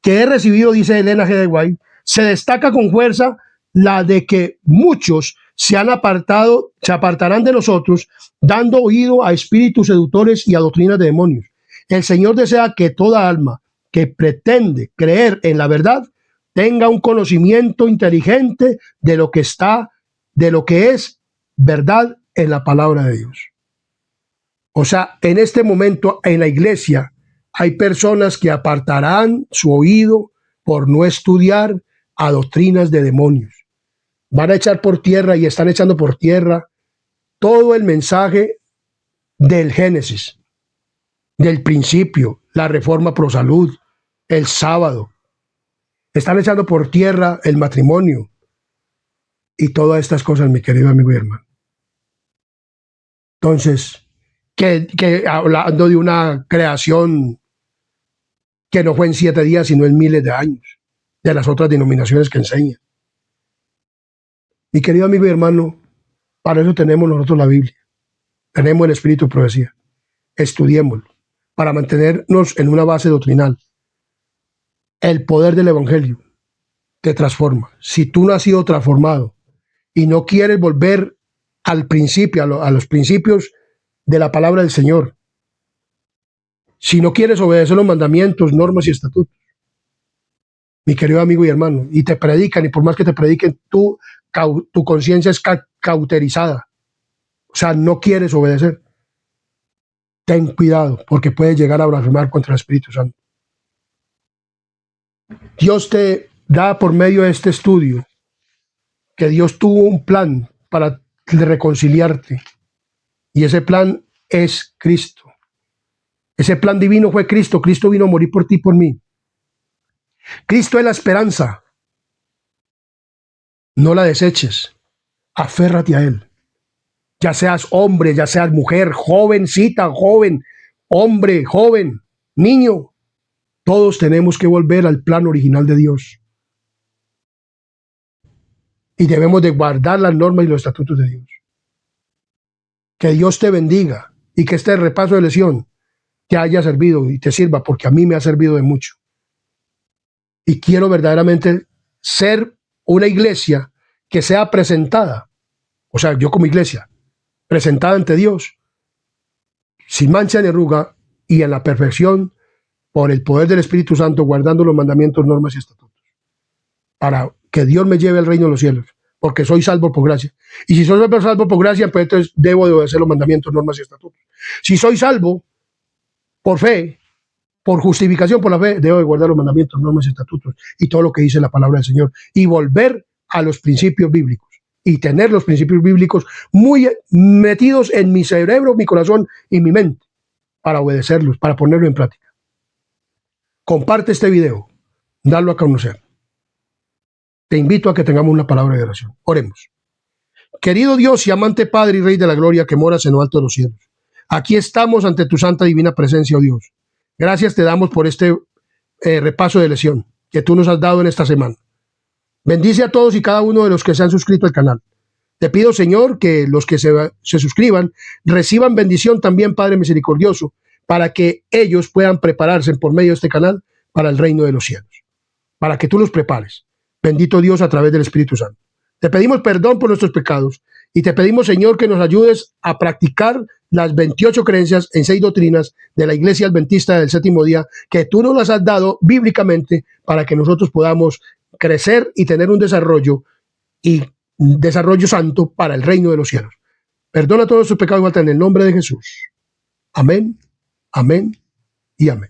que he recibido, dice Elena G. de White, se destaca con fuerza la de que muchos se apartarán de nosotros, dando oído a espíritus seductores y a doctrinas de demonios. El Señor desea que toda alma que pretende creer en la verdad tenga un conocimiento inteligente de lo que es verdad en la palabra de Dios. O sea, en este momento en la iglesia hay personas que apartarán su oído por no estudiar a doctrinas de demonios. Van a echar por tierra y están echando por tierra todo el mensaje del Génesis, del principio, la reforma pro salud, el sábado. Están echando por tierra el matrimonio y todas estas cosas, mi querido amigo y hermano. Entonces, que hablando de una creación que no fue en 7 días, sino en miles de años, de las otras denominaciones que enseñan. Mi querido amigo y hermano, para eso tenemos nosotros la Biblia. Tenemos el espíritu de profecía. Estudiémoslo para mantenernos en una base doctrinal. El poder del evangelio te transforma. Si tú no has sido transformado y no quieres volver al principio, a los principios de la palabra del Señor, si no quieres obedecer los mandamientos, normas y estatutos, mi querido amigo y hermano, y te predican, y por más que te prediquen, tu conciencia es cauterizada, o sea, no quieres obedecer, ten cuidado, porque puedes llegar a blasfemar contra el Espíritu Santo. Dios te da por medio de este estudio que Dios tuvo un plan para reconciliarte, y ese plan es Cristo. Ese plan divino fue Cristo. Cristo vino a morir por ti y por mí. Cristo es la esperanza. No la deseches. Aférrate a Él. Ya seas hombre, ya seas mujer, jovencita, joven, hombre, joven, niño. Todos tenemos que volver al plan original de Dios. Y debemos de guardar las normas y los estatutos de Dios. Que Dios te bendiga y que este repaso de lección te haya servido y te sirva, porque a mí me ha servido de mucho. Y quiero verdaderamente ser una iglesia que sea presentada, o sea, yo como iglesia, presentada ante Dios, sin mancha ni arruga y en la perfección por el poder del Espíritu Santo, guardando los mandamientos, normas y estatutos, para que Dios me lleve al reino de los cielos, porque soy salvo por gracia. Y si soy salvo por gracia, pues entonces debo de obedecer los mandamientos, normas y estatutos. Si soy salvo por fe, por justificación por la fe, debo de guardar los mandamientos, normas y estatutos y todo lo que dice la palabra del Señor y volver a los principios bíblicos y tener los principios bíblicos muy metidos en mi cerebro, mi corazón y mi mente para obedecerlos, para ponerlo en práctica. Comparte este video, dalo a conocer. Te invito a que tengamos una palabra de oración. Oremos. Querido Dios y amante Padre y Rey de la Gloria que moras en lo alto de los cielos, aquí estamos ante tu santa divina presencia, oh Dios. Gracias te damos por este repaso de lección que tú nos has dado en esta semana. Bendice a todos y cada uno de los que se han suscrito al canal. Te pido, Señor, que los que se suscriban reciban bendición también, Padre misericordioso, para que ellos puedan prepararse por medio de este canal para el reino de los cielos, para que tú los prepares. Bendito Dios a través del Espíritu Santo. Te pedimos perdón por nuestros pecados y te pedimos, Señor, que nos ayudes a practicar las 28 creencias en 6 doctrinas de la Iglesia Adventista del Séptimo Día, que tú nos las has dado bíblicamente para que nosotros podamos crecer y tener un desarrollo santo para el reino de los cielos. Perdona todos tus pecados en el nombre de Jesús. Amén, amén y amén.